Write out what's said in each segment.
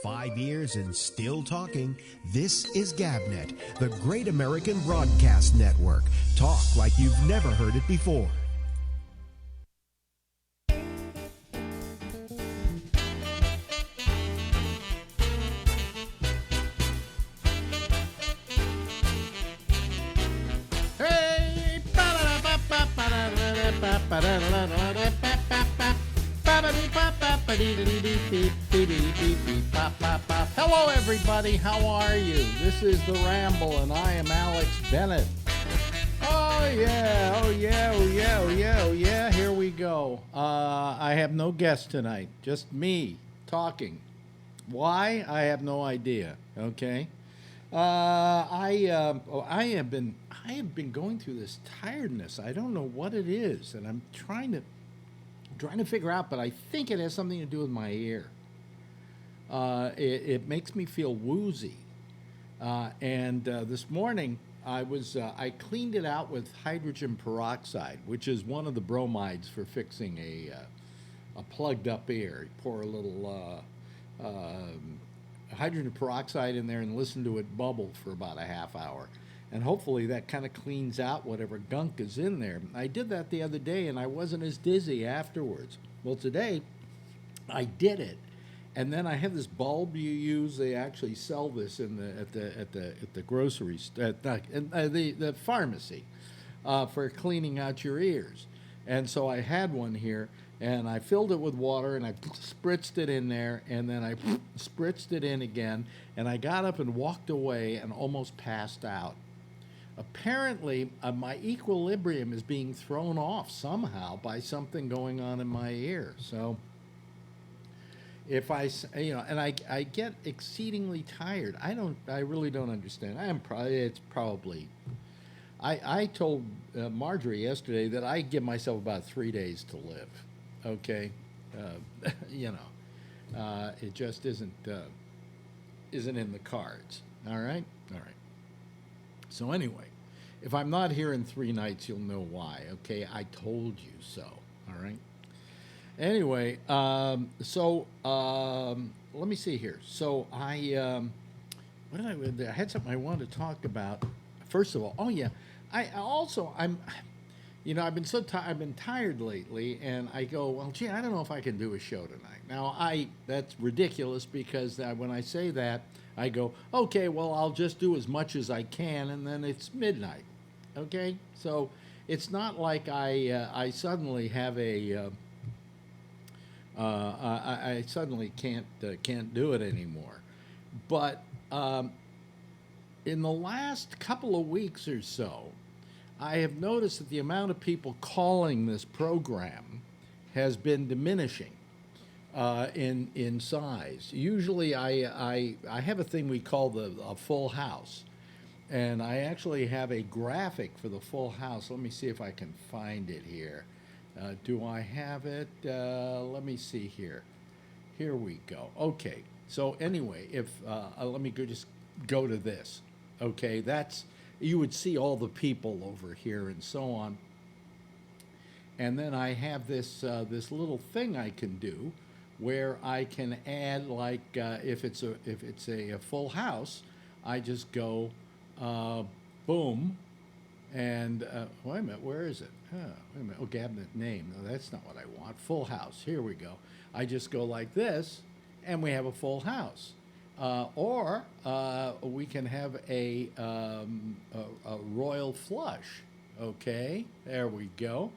5 years and still talking. This is GabNet, the Great American Broadcast Network. Talk like you've never heard it before. Hello everybody, how are you? This is the Ramble and I am Alex Bennett. Oh yeah, here we go. I have no guest tonight, just me talking. Why? I have no idea, okay? I have been going through this tiredness. I don't know what it is, and I'm trying to figure out, but I think it has something to do with my ear. It makes me feel woozy. And this morning I cleaned it out with hydrogen peroxide, which is one of the bromides for fixing a plugged up ear. You pour a little hydrogen peroxide in there and listen to it bubble for about a half hour. And hopefully that kind of cleans out whatever gunk is in there. I did that the other day and I wasn't as dizzy afterwards. Well, today I did it. And then I have this bulb you use. They actually sell this at the grocery the pharmacy for cleaning out your ears. And so I had one here, and I filled it with water, and I spritzed it in there, and then I spritzed it in again, and I got up and walked away and almost passed out. Apparently, my equilibrium is being thrown off somehow by something going on in my ear. So if and I get exceedingly tired. I really don't understand. I told Marjorie yesterday that I give myself about 3 days to live. Okay, it just isn't in the cards. All right. So anyway, if I'm not here in 3 nights, you'll know why. Okay, I told you so. All right. Anyway, let me see here. So I had something I wanted to talk about. First of all, I've been tired lately, and I go, well, gee, I don't know if I can do a show tonight. Now, that's ridiculous because when I say that, I go, okay, well, I'll just do as much as I can, and then it's midnight. Okay, so it's not like I suddenly have I suddenly can't do it anymore. But in the last couple of weeks or so, I have noticed that the amount of people calling this program has been diminishing in size. Usually I have a thing we call a full house. And I actually have a graphic for the full house. Let me see if I can find it here. Do I have it? Let me see here. Here we go. Okay. So anyway, let me just go to this. Okay, you would see all the people over here and so on. And then I have this little thing I can do where I can add, like if it's a full house, I just go boom. And wait a minute, where is it? Wait a minute. Oh, cabinet name. No, that's not what I want. Full house. Here we go. I just go like this, and we have a full house. Or we can have a royal flush. Okay, there we go.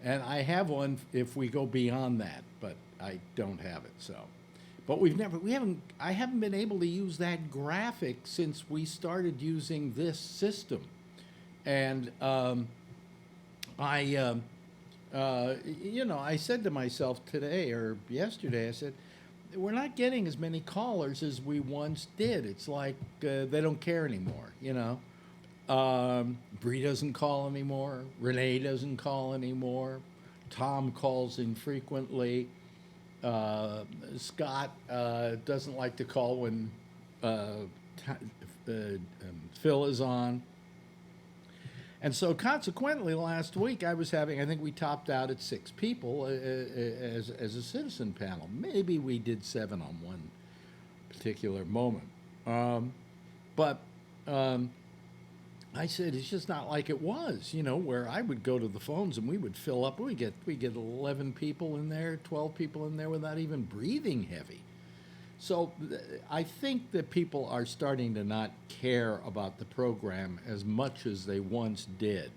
And I have one if we go beyond that, but I don't have it. So, but I haven't been able to use that graphic since we started using this system. And I said to myself today or yesterday, I said, we're not getting as many callers as we once did. It's like they don't care anymore, Bree doesn't call anymore. Renee doesn't call anymore. Tom calls infrequently. Scott doesn't like to call when Phil is on. And so consequently, last week I think we topped out at 6 people as a citizen panel. Maybe we did 7 on one particular moment. But I said it's just not like it was, where I would go to the phones and we would fill up. We get 11 people in there, 12 people in there without even breathing heavy. So I think that people are starting to not care about the program as much as they once did.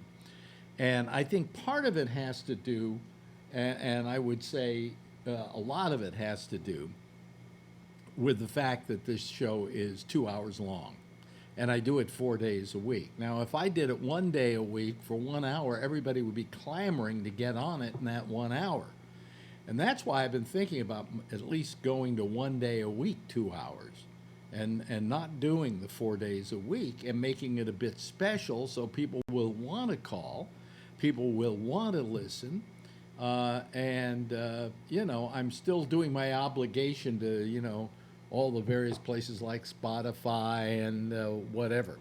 And I think part of it has to do, and I would say a lot of it has to do with the fact that this show is 2 hours long. And I do it 4 days a week. Now, if I did it 1 day a week for 1 hour, everybody would be clamoring to get on it in that 1 hour. And that's why I've been thinking about at least going to 1 day a week, 2 hours, and not doing the 4 days a week and making it a bit special so people will want to call, people will want to listen. I'm still doing my obligation to, all the various places like Spotify and whatever.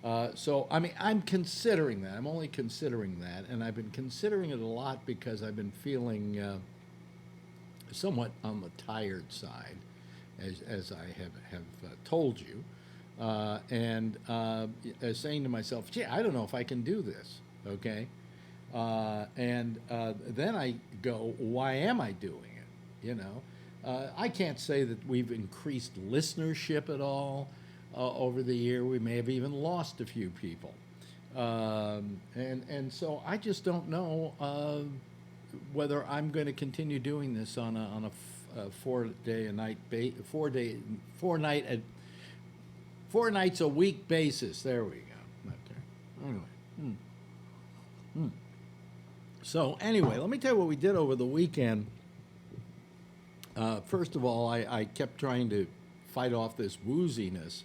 I'm considering that. I'm only considering that. And I've been considering it a lot because I've been feeling somewhat on the tired side, as I have told you. Saying to myself, gee, I don't know if I can do this, okay? Then I go, why am I doing it, I can't say that we've increased listenership at all over the year. We may have even lost a few people. So I just don't know whether I'm going to continue doing this on a 4 nights a week basis. There we go. Okay. Anyway. So anyway, let me tell you what we did over the weekend. First of all, I kept trying to fight off this wooziness,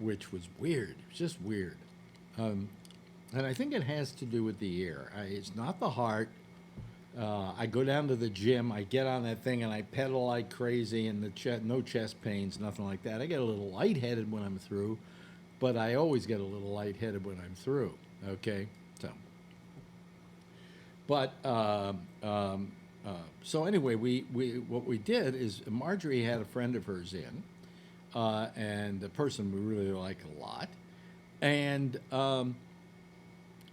which was weird. It was just weird. And I think it has to do with the ear. It's not the heart. I go down to the gym, I get on that thing, and I pedal like crazy, and no chest pains, nothing like that. I get a little lightheaded when I'm through, but I always get a little lightheaded when I'm through, okay? So anyway, what we did is Marjorie had a friend of hers in, and a person we really like a lot, and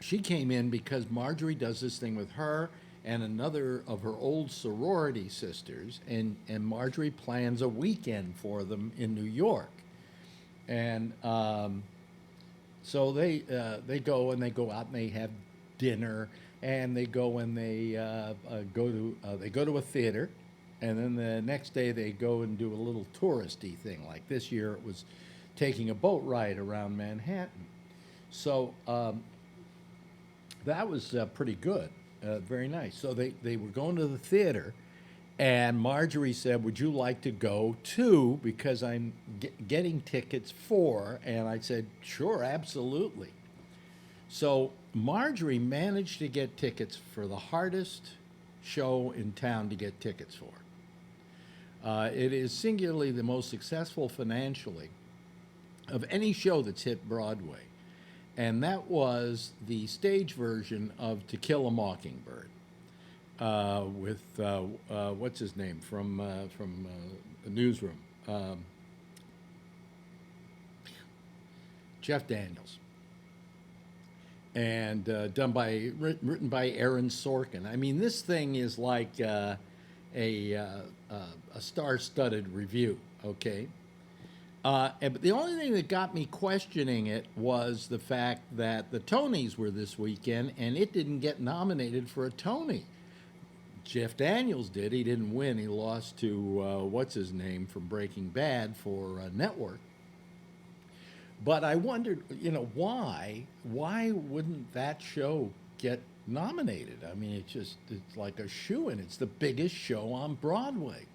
she came in because Marjorie does this thing with her and another of her old sorority sisters, and Marjorie plans a weekend for them in New York, and so they go and they go out and they have dinner. And they go and they go to a theater, and then the next day they go and do a little touristy thing. Like this year, it was taking a boat ride around Manhattan. So that was pretty good, very nice. So they were going to the theater, and Marjorie said, "Would you like to go too? Because I'm getting tickets for." And I said, "Sure, absolutely." So Marjorie managed to get tickets for the hardest show in town to get tickets for. It is singularly the most successful financially of any show that's hit Broadway. And that was the stage version of To Kill a Mockingbird with, what's his name, from the newsroom, Jeff Daniels. And written by Aaron Sorkin. I mean, this thing is like a star-studded review, okay? But the only thing that got me questioning it was the fact that the Tonys were this weekend, and it didn't get nominated for a Tony. Jeff Daniels did. He didn't win. He lost to, what's his name, from Breaking Bad for Network. But I wondered, why wouldn't that show get nominated? I mean, it's like a shoo-in. It's the biggest show on Broadway.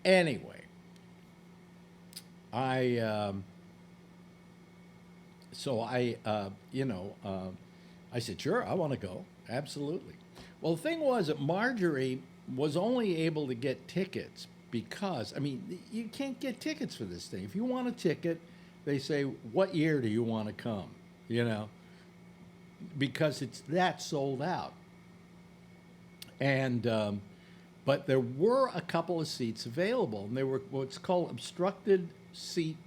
Anyway, I said, sure, I want to go. Absolutely. Well, the thing was that Marjorie was only able to get tickets because, you can't get tickets for this thing. If you want a ticket, they say, what year do you want to come? Because it's that sold out. And but But there were a couple of seats available, and they were what's called obstructed seat.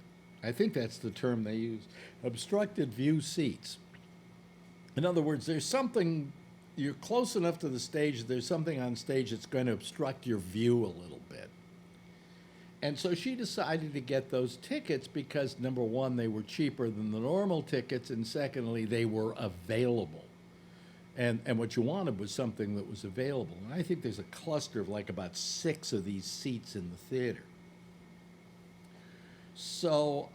I think that's the term they use, obstructed view seats. In other words, there's something, you're close enough to the stage, there's something on stage that's going to obstruct your view a little bit. And so she decided to get those tickets because, number one, they were cheaper than the normal tickets, and secondly, they were available. And what you wanted was something that was available. And I think there's a cluster of like about 6 of these seats in the theater. So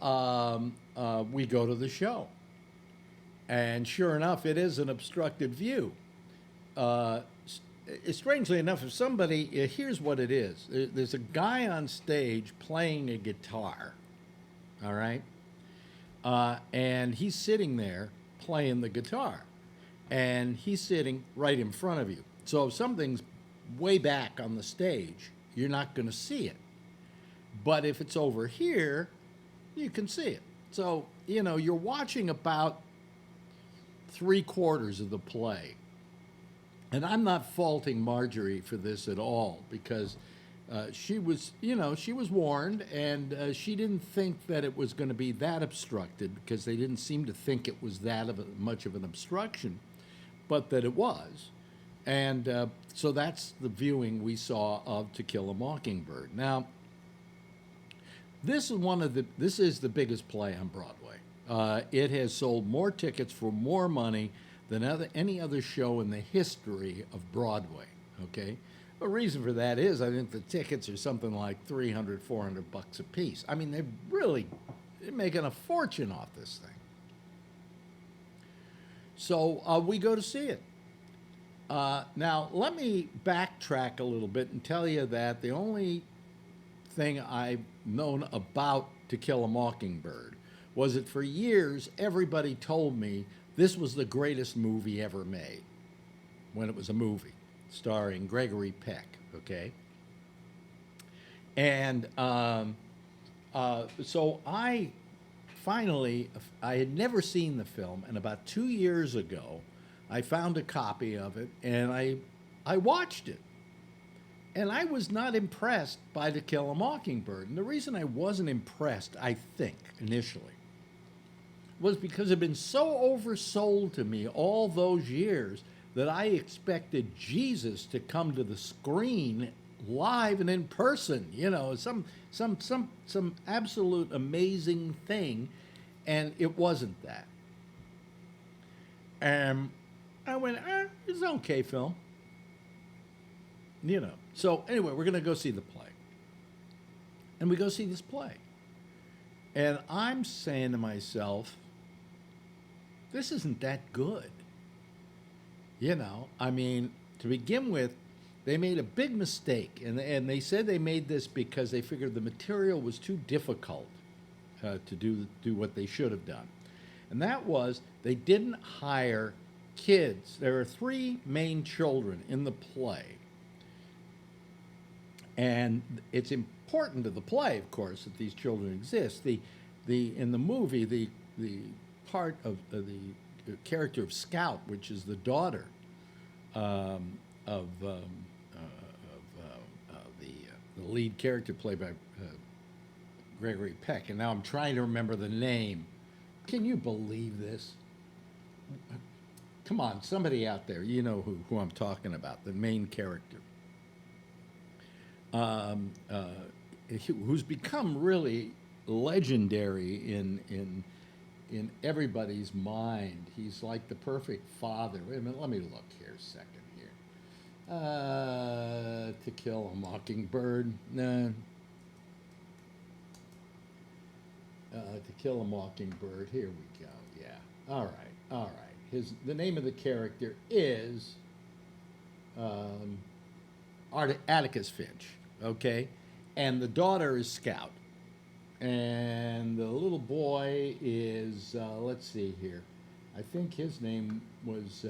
we go to the show. And sure enough, it is an obstructed view. Strangely enough, if somebody, here's what it is. There's a guy on stage playing a guitar, all right? And he's sitting there playing the guitar. And he's sitting right in front of you. So if something's way back on the stage, you're not going to see it. But if it's over here, you can see it. So, you know, you're watching about 3/4 of the play. And I'm not faulting Marjorie for this at all, because she was, you know, she was warned, and she didn't think that it was going to be that obstructed, because they didn't seem to think it was that much of an obstruction, but that it was. And so that's the viewing we saw of To Kill a Mockingbird. Now, this is the biggest play on Broadway. It has sold more tickets for more money than any other show in the history of Broadway, okay? The reason for that is I think the tickets are something like $300, $400 a piece. I mean, they're making a fortune off this thing. So we go to see it. Now, let me backtrack a little bit and tell you that the only thing I've known about To Kill a Mockingbird was that for years everybody told me this was the greatest movie ever made, when it was a movie starring Gregory Peck, okay? And so I had never seen the film, and about 2 years ago, I found a copy of it, and I watched it. And I was not impressed by To Kill a Mockingbird. And the reason I wasn't impressed, I think, initially, was because it had been so oversold to me all those years that I expected Jesus to come to the screen live and in person, you know, some absolute amazing thing, and it wasn't that. And I went, it's an okay film, you know. So anyway, we're going to go see the play. And we go see this play. And I'm saying to myself, this isn't that good. You know, I mean, to begin with, they made a big mistake. And they said they made this because they figured the material was too difficult to do what they should have done. And that was, they didn't hire kids. There are 3 main children in the play. And it's important to the play, of course, that these children exist. In the movie, the part of the character of Scout, which is the daughter of the lead character played by Gregory Peck, and now I'm trying to remember the name. Can you believe this? Come on, somebody out there, you know who I'm talking about, the main character. Who's become really legendary in everybody's mind. He's like the perfect father. Wait a minute, let me look here a second here. To Kill a Mockingbird. No. To Kill a Mockingbird. Here we go. Yeah. All right. The name of the character is Atticus Finch. Okay, and the daughter is Scout, and the little boy is let's see here. I think his name was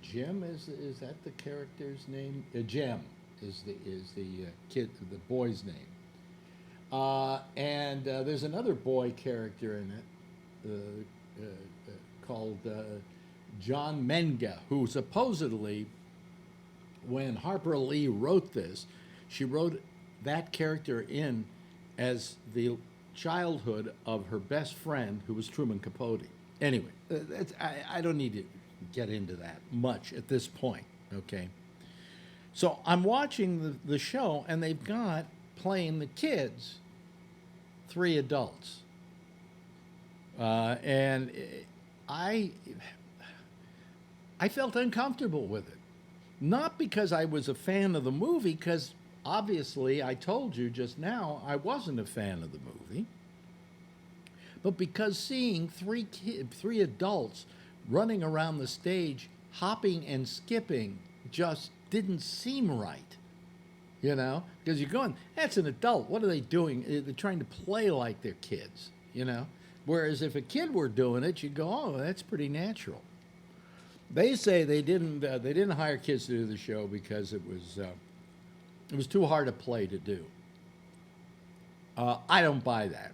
Jim. Is that the character's name? Jem is the kid, the boy's name. And there's another boy character in it called John Menga, who supposedly when Harper Lee wrote this, she wrote that character in as the childhood of her best friend, who was Truman Capote. Anyway, I don't need to get into that much at this point, okay? So I'm watching the show, and they've got playing the kids 3 adults. And I felt uncomfortable with it. Not because I was a fan of the movie, because obviously I told you just now I wasn't a fan of the movie, but because seeing 3 adults running around the stage, hopping and skipping, just didn't seem right. You know, because you're going, that's an adult. What are they doing? They're trying to play like they're kids, you know? Whereas if a kid were doing it, you'd go, oh, that's pretty natural. They say they didn't hire kids to do the show because it was too hard a play to do. I don't buy that.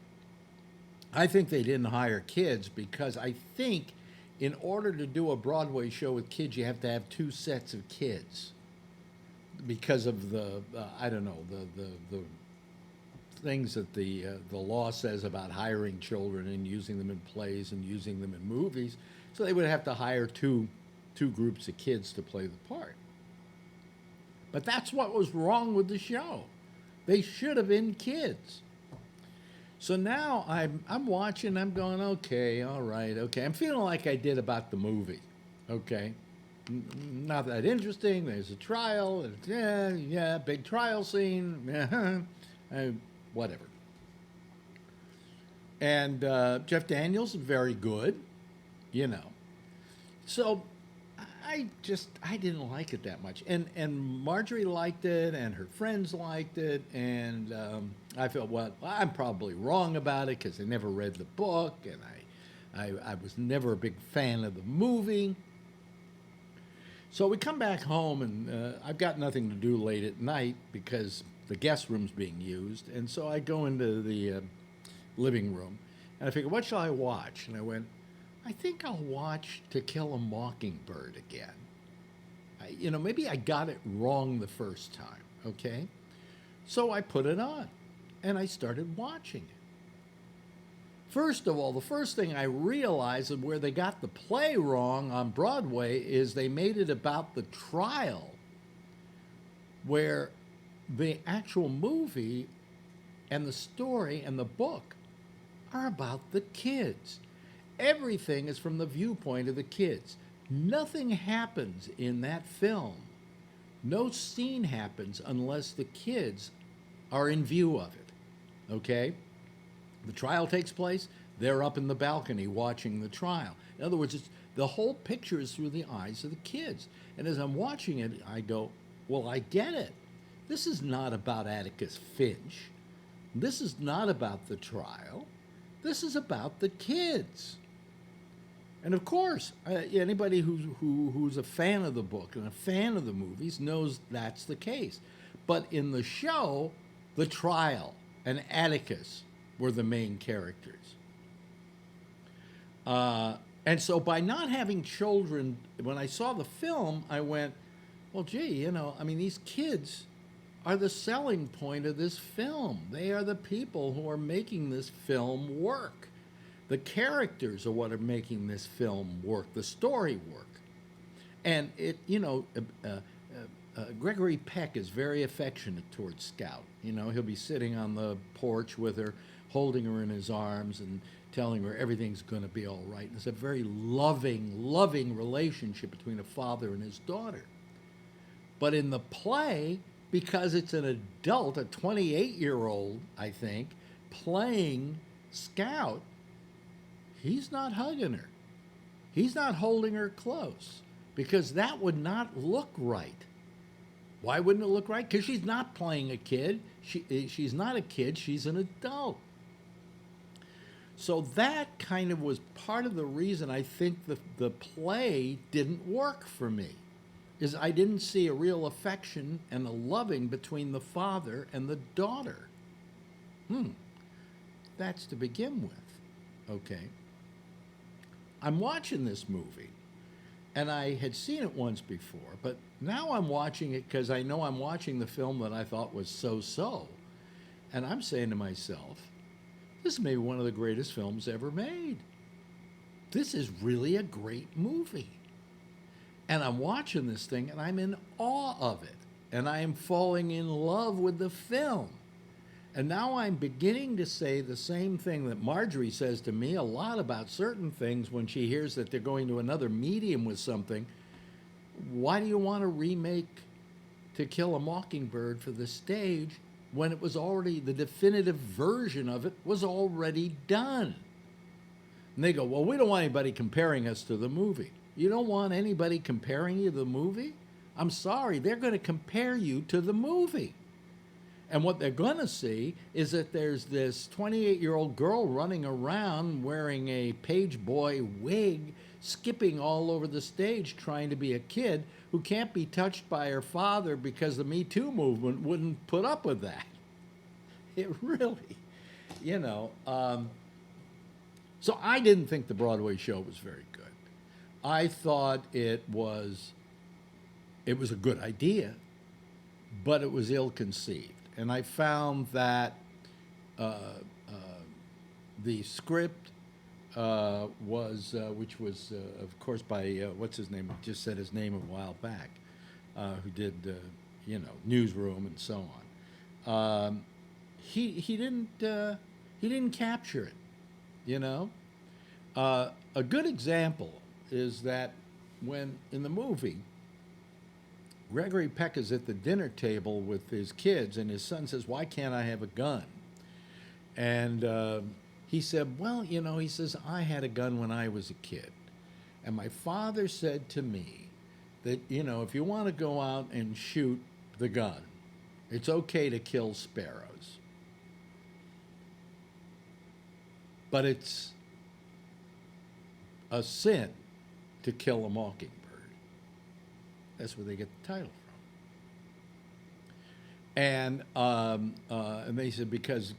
I think they didn't hire kids because I think in order to do a Broadway show with kids, you have to have 2 sets of kids. Because of the I don't know, the things that the law says about hiring children and using them in plays and using them in movies, so they would have to hire two groups of kids to play the part. But that's what was wrong with the show. They should have been kids. So now I'm watching. I'm going, okay, all right, okay. I'm feeling like I did about the movie, okay. Not that interesting. There's a trial. Yeah, big trial scene. Whatever. And Jeff Daniels is very good, you know. So I didn't like it that much. And Marjorie liked it, and her friends liked it, and I felt, well, I'm probably wrong about it because I never read the book, and I was never a big fan of the movie. So we come back home, and I've got nothing to do late at night because the guest room's being used. And so I go into the living room, and I figure, what shall I watch? And I went, I think I'll watch To Kill a Mockingbird again. Maybe I got it wrong the first time, okay? So I put it on, and I started watching it. First of all, the first thing I realized of where they got the play wrong on Broadway is they made it about the trial, where the actual movie and the story and the book are about the kids. Everything is from the viewpoint of the kids. Nothing happens in that film. No scene happens unless the kids are in view of it, okay? The trial takes place, they're up in the balcony watching the trial. In other words, the whole picture is through the eyes of the kids. And as I'm watching it, I go, well, I get it. This is not about Atticus Finch. This is not about the trial. This is about the kids. And of course, anybody who's a fan of the book and a fan of the movies knows that's the case. But in the show, the trial and Atticus were the main characters. And so by not having children, when I saw the film, I went, well, gee, these kids are the selling point of this film. They are the people who are making this film work. The characters are what are making this film work, the story work. And Gregory Peck is very affectionate towards Scout. He'll be sitting on the porch with her, holding her in his arms and telling her everything's going to be all right. And it's a very loving relationship between a father and his daughter. But in the play, because it's an adult, a 28-year-old, I think, playing Scout, he's not hugging her. He's not holding her close because that would not look right. Why wouldn't it look right? Because she's not playing a kid. She's not a kid. She's an adult. So that kind of was part of the reason I think the play didn't work for me, is I didn't see a real affection and a loving between the father and the daughter. That's to begin with. Okay. I'm watching this movie, And I had seen it once before, but now I'm watching it because I know I'm watching the film that I thought was so-so. And I'm saying to myself, this may be one of the greatest films ever made. This is really a great movie. And I'm watching this thing and I'm in awe of it. And I am falling in love with the film. And now I'm beginning to say the same thing that Marjorie says to me a lot about certain things when she hears that they're going to another medium with something. Why do you want to remake To Kill a Mockingbird for the stage when it was already, the definitive version of it was already done? And they go, well, we don't want anybody comparing us to the movie. You don't want anybody comparing you to the movie? I'm sorry, they're going to compare you to the movie. And what they're going to see is that there's this 28-year-old girl running around wearing a page boy wig, skipping all over the stage trying to be a kid who can't be touched by her father because the Me Too movement wouldn't put up with that. It really, you know. So I didn't think the Broadway show was very good. I thought it was a good idea, but it was ill-conceived. And I found that the script was, which was, of course, by, what's his name? I just said his name a while back, who did, Newsroom and so on. He didn't capture it, you know. A good example is that when in the movie, Gregory Peck is at the dinner table with his kids, and his son says, why can't I have a gun? And he said, well, he says, I had a gun when I was a kid. And my father said to me that, if you want to go out and shoot the gun, it's okay to kill sparrows. But it's a sin to kill a mockingbird. That's where they get the title from. And they said, because,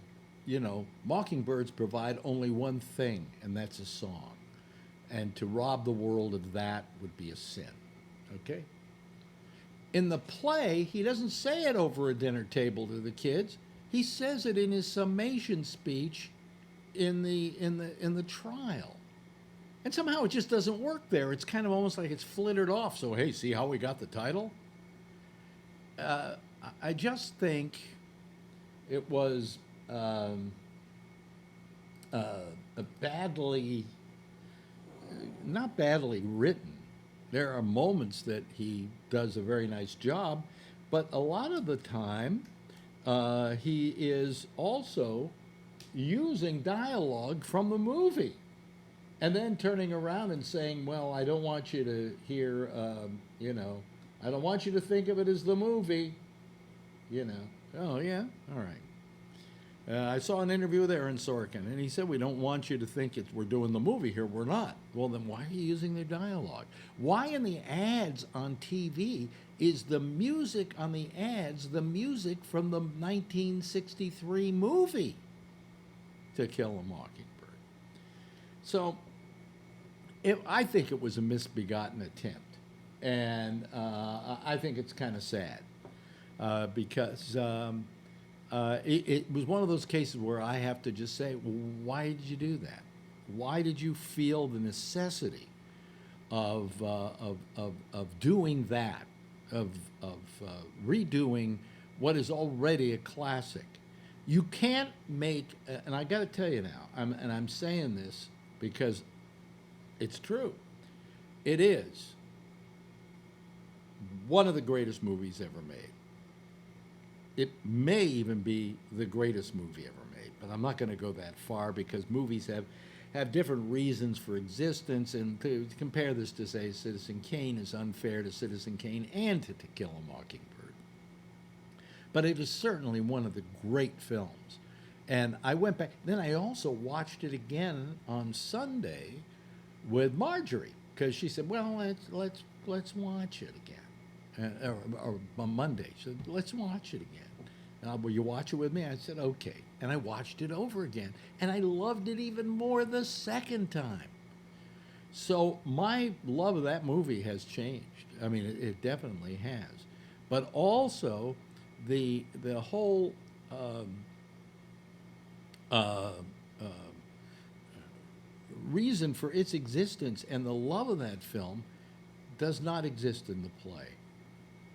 mockingbirds provide only one thing, and that's a song. And to rob the world of that would be a sin. Okay? In the play, he doesn't say it over a dinner table to the kids. He says it in his summation speech in the trial. And somehow it just doesn't work there. It's kind of almost like it's flittered off. So, hey, see how we got the title? I just think it was not badly written. There are moments that he does a very nice job, but a lot of the time he is also using dialogue from the movie. And then turning around and saying, well, I don't want you to hear, I don't want you to think of it as the movie, Oh, yeah? All right. I saw an interview with Aaron Sorkin, and he said, we don't want you to think we're doing the movie here. We're not. Well, then why are you using their dialogue? Why in the ads on TV is the music on the ads the music from the 1963 movie To Kill a Mockingbird? So I think it was a misbegotten attempt. And I think it's kind of sad because it was one of those cases where I have to just say, well, why did you do that? Why did you feel the necessity of doing that, of redoing what is already a classic? You can't make, and I got to tell you now, I'm saying this because it's true. It is one of the greatest movies ever made. It may even be the greatest movie ever made, but I'm not going to go that far because movies have different reasons for existence, and to compare this to, say, Citizen Kane is unfair to Citizen Kane and to Kill a Mockingbird. But it is certainly one of the great films. And I went back, then I also watched it again on Sunday with Marjorie, because she said, well, let's watch it again. Or on Monday, she said, let's watch it again. Will you watch it with me? I said, okay. And I watched it over again. And I loved it even more the second time. So my love of that movie has changed. I mean, it definitely has. But also, the whole uh, uh, reason for its existence and the love of that film does not exist in the play.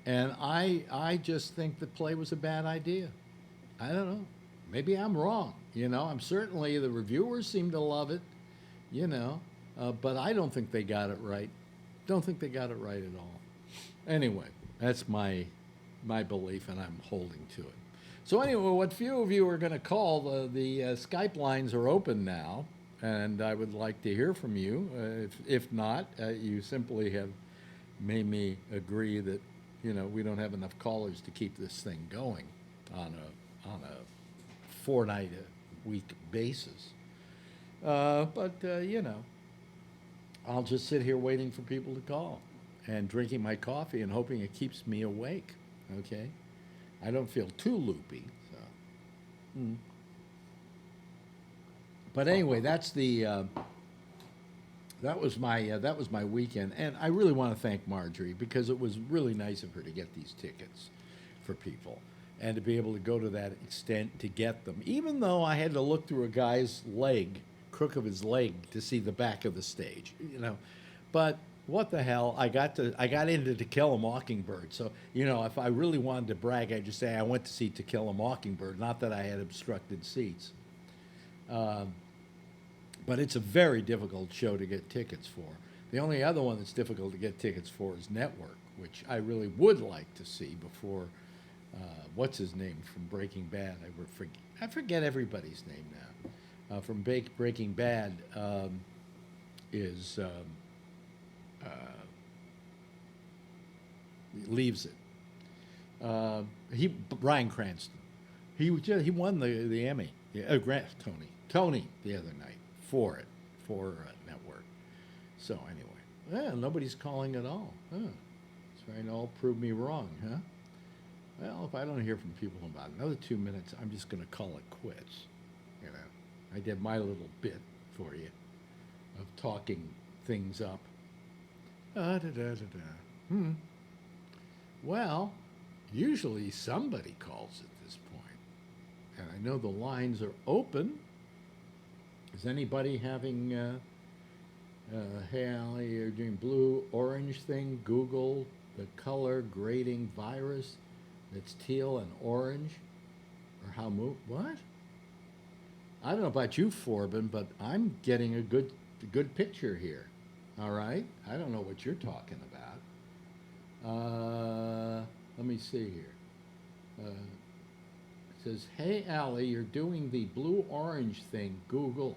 And I just think the play was a bad idea. I don't know. Maybe I'm wrong. I'm certainly, the reviewers seem to love it, you know, but I don't think they got it right. Don't think they got it right at all. Anyway, that's my belief, and I'm holding to it. So anyway, what few of you are going to call, the Skype lines are open now, and I would like to hear from you. If not, you simply have made me agree that we don't have enough callers to keep this thing going on a fortnight a week basis. But I'll just sit here waiting for people to call and drinking my coffee and hoping it keeps me awake. Okay, I don't feel too loopy. So. But anyway, that's the. That was my weekend, and I really want to thank Marjorie because it was really nice of her to get these tickets for people, and to be able to go to that extent to get them, even though I had to look through a guy's crook of his leg, to see the back of the stage, But what the hell? I got into To Kill a Mockingbird, so if I really wanted to brag, I'd just say I went to see To Kill a Mockingbird, not that I had obstructed seats. But it's a very difficult show to get tickets for. The only other one that's difficult to get tickets for is Network, which I really would like to see before, what's his name from Breaking Bad? I forget everybody's name now. From Breaking Bad leaves it. Bryan Cranston. He won the Emmy. Yeah, Tony the other night for Network. So anyway, nobody's calling at all. Trying to all prove me wrong, huh? Well, if I don't hear from people in about another 2 minutes, I'm just going to call it quits. I did my little bit for you of talking things up. Well, usually somebody calls at this point, and I know the lines are open. Is anybody having, hey, Allie, you're doing blue, orange thing? Google the color grading virus that's teal and orange? Or what? I don't know about you, Forbin, but I'm getting a good picture here. All right? I don't know what you're talking about. Let me see here. It says, hey, Allie, you're doing the blue-orange thing. Google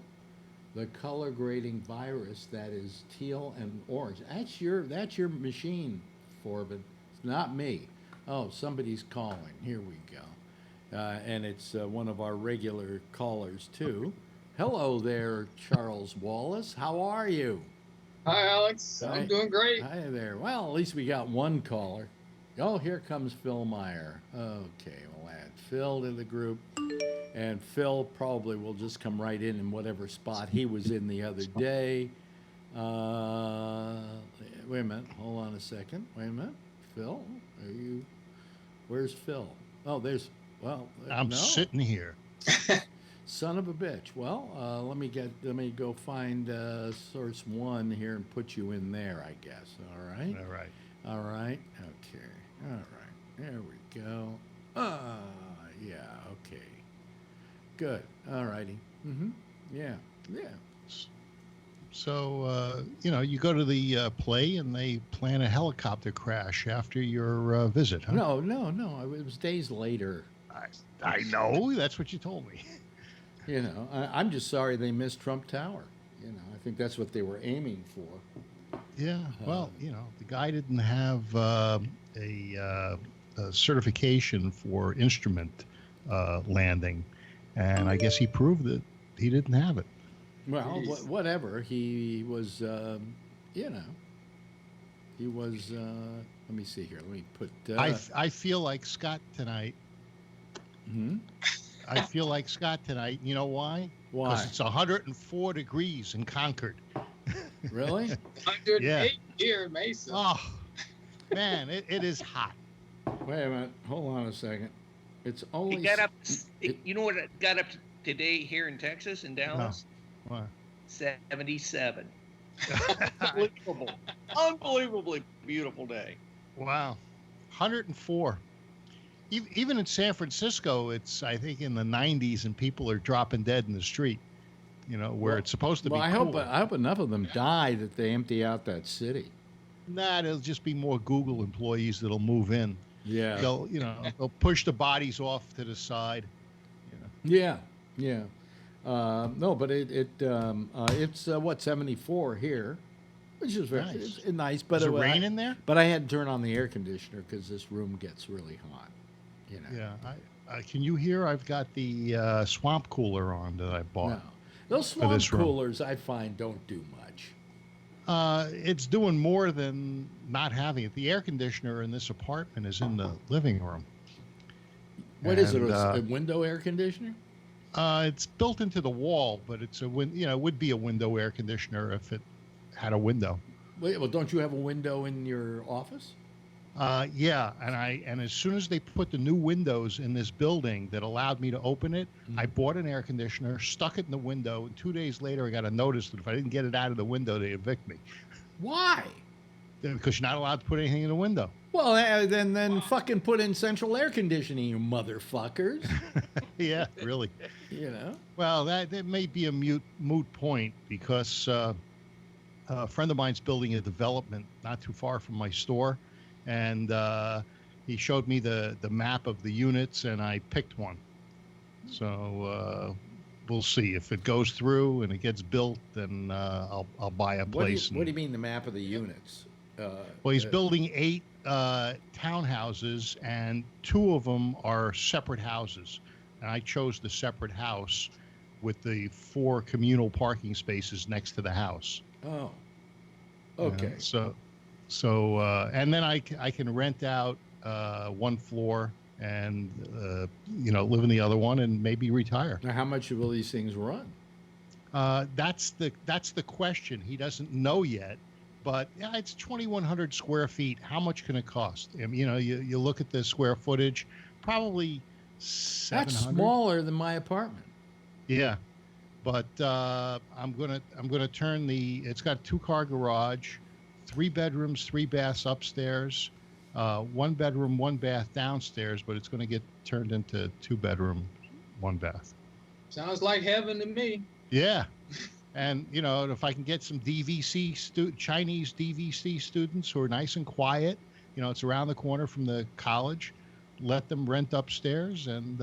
the color grading virus that is teal and orange. That's your machine, Forbin. It's not me. Oh, somebody's calling. Here we go. And it's one of our regular callers, too. Hello there, Charles Wallace. How are you? Hi, Alex. I'm doing great. Hi there. Well, at least we got one caller. Oh, here comes Phil Meyer. Okay, we'll add Phil to the group. And Phil probably will just come right in whatever spot he was in the other day. Wait a minute. Hold on a second. Wait a minute. Phil, where's Phil? Oh, I'm sitting here. Son of a bitch. Well, let me go find source one here and put you in there, I guess. All right. All right. All right. Okay. All right. There we go. Yeah. Okay. Good. All righty. Mm-hmm. Yeah. Yeah. So, you go to the play and they plan a helicopter crash after your visit, huh? No. It was days later. I know. That's what you told me. I'm just sorry they missed Trump Tower. I think that's what they were aiming for. Yeah. Well, the guy didn't have a certification for instrument landing, and I guess he proved that he didn't have it. Well, whatever. He was, he was. Let me see here. Let me put. I feel like Scott tonight. Hmm? I feel like Scott tonight. You know why? Why? Because it's 104 degrees in Concord. Really? 108 here in Mesa. Oh, man, it is hot. Wait a minute. Hold on a second. It's only. It got up. You know what it got up today here in Texas, in Dallas? What? 77. Unbelievable. Unbelievably beautiful day. Wow. 104. Even in San Francisco, it's, I think, in the 90s, and people are dropping dead in the street, where it's supposed to be cool. I hope enough of them die that they empty out that city. Nah, there'll just be more Google employees that'll move in. Yeah. They'll push the bodies off to the side. Yeah. No, but it's what, 74 here, which is very Nice. it's nice. But Is it rain in there? But I had to turn on the air conditioner because this room gets really hot. Yeah. Can you hear? I've got the swamp cooler on that I bought. No. Those swamp this room. coolers, I find, don't do much. It's doing more than not having it. The air conditioner in this apartment is in the living room. What is it? A window air conditioner? It's built into the wall, but it's it would be a window air conditioner if it had a window. Wait, well, don't you have a window in your office? Yeah, and as soon as they put the new windows in this building that allowed me to open it, I bought an air conditioner, stuck it in the window, and 2 days later I got a notice that if I didn't get it out of the window, they evict me. Why? Because you're not allowed to put anything in the window. Well, then fucking put in central air conditioning, you motherfuckers. Yeah, really. Well, that may be a moot point because a friend of mine's building a development not too far from my store, and he showed me the map of the units, and I picked one. So we'll see if it goes through and it gets built. Then I'll buy a place. What do you mean the map of the units? Well, he's building 8 townhouses, and 2 of them are separate houses. And I chose the separate house with the 4 communal parking spaces next to the house. Oh, okay. So and then I can rent out 1 floor and live in the other one and maybe retire. Now, how much will these things run? That's the question. He doesn't know yet. But yeah, it's 2,100 square feet. How much can it cost? I mean, you look at the square footage, probably 700. That's smaller than my apartment. Yeah, but I'm gonna turn it's got 2-car garage, 3 bedrooms, 3 baths upstairs, 1 bedroom, 1 bath downstairs. But it's going to get turned into 2 bedroom, 1 bath. Sounds like heaven to me. Yeah. And, if I can get some Chinese DVC students who are nice and quiet, it's around the corner from the college, let them rent upstairs and,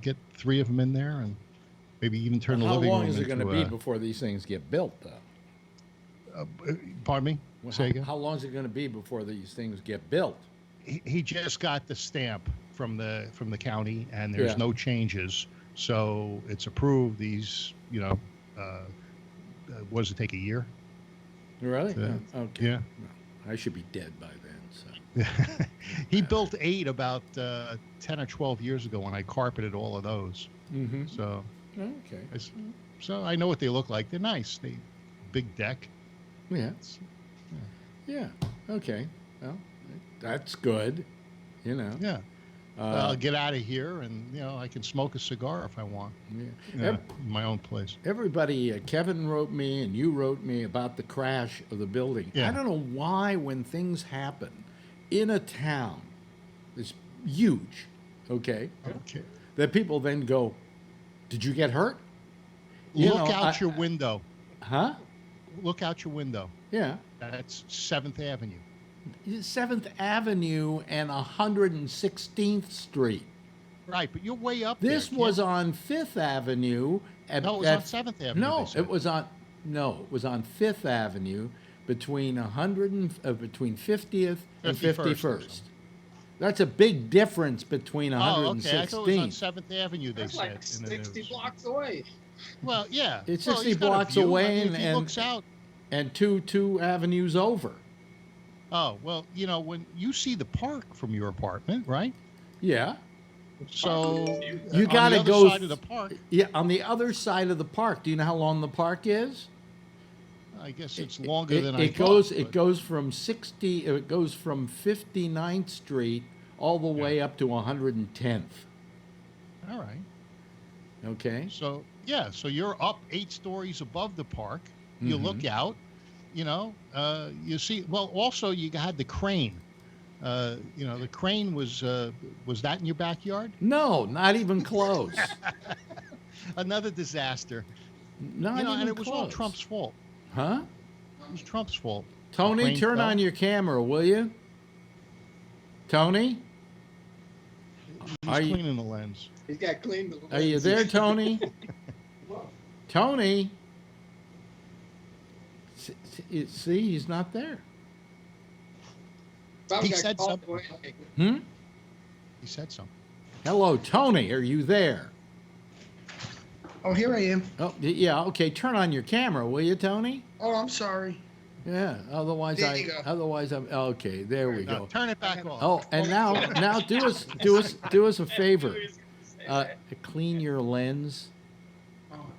get 3 of them in there and maybe even turn the living room How long is it into going to be before these things get built, though? Pardon me? Say again? How long is it going to be before these things get built? He just got the stamp from the county, and there's no changes. So it's approved. These, what does it take, a year? Really? Okay. Yeah. Well, I should be dead by then. So he built 8 about 10 or 12 years ago when I carpeted all of those. Mm-hmm. So okay. So I know what they look like. They're nice. Big deck. Yeah. Yeah. Okay. Well, that's good. Yeah. I'll get out of here, and I can smoke a cigar if I want. Yeah. In my own place. Everybody, Kevin wrote me, and you wrote me about the crash of the building. Yeah. I don't know why, when things happen in a town that's huge, okay, that people then go, "Did you get hurt?" Look out your window. Huh? Look out your window. Yeah. That's 7th Avenue. 7th Avenue and 116th Street. Right, but you're way up This there. was on 5th Avenue. No, it was on 7th Avenue. No, it was on 5th Avenue between 50th and 51st. That's a big difference between 116th. Okay. I thought it was on 7th Avenue, they That's said. like 60 blocks away. Well, yeah. It's Well, 60 he's got a blocks view. away I mean, if he looks out. and two avenues over. Oh, well, when you see the park from your apartment, right? Yeah. So You got to on the go other side of the park. Yeah, on the other side of the park. Do you know how long the park is? I guess it's longer than I it thought. It goes from 59th Street all the way up to 110th. All right. Okay. So so you're up 8 stories above the park. You look out. You see. Well, also you had the crane. The crane was that in your backyard? No, not even close. Another disaster. Not even and it was all close. Trump's fault. Huh? It was Trump's fault. Tony, turn on your camera, will you? Tony? He's cleaning the lens. He's got clean the lens. Are you there, Tony? Tony? See, he's not there. He said something. He said something. Hello, Tony. Are you there? Oh, here I am. Oh, yeah. Okay, turn on your camera, will you, Tony? Oh, I'm sorry. Yeah. Otherwise, There you go. I'm okay. There we go. Turn it back off. Oh, and now do us a favor. Clean your lens.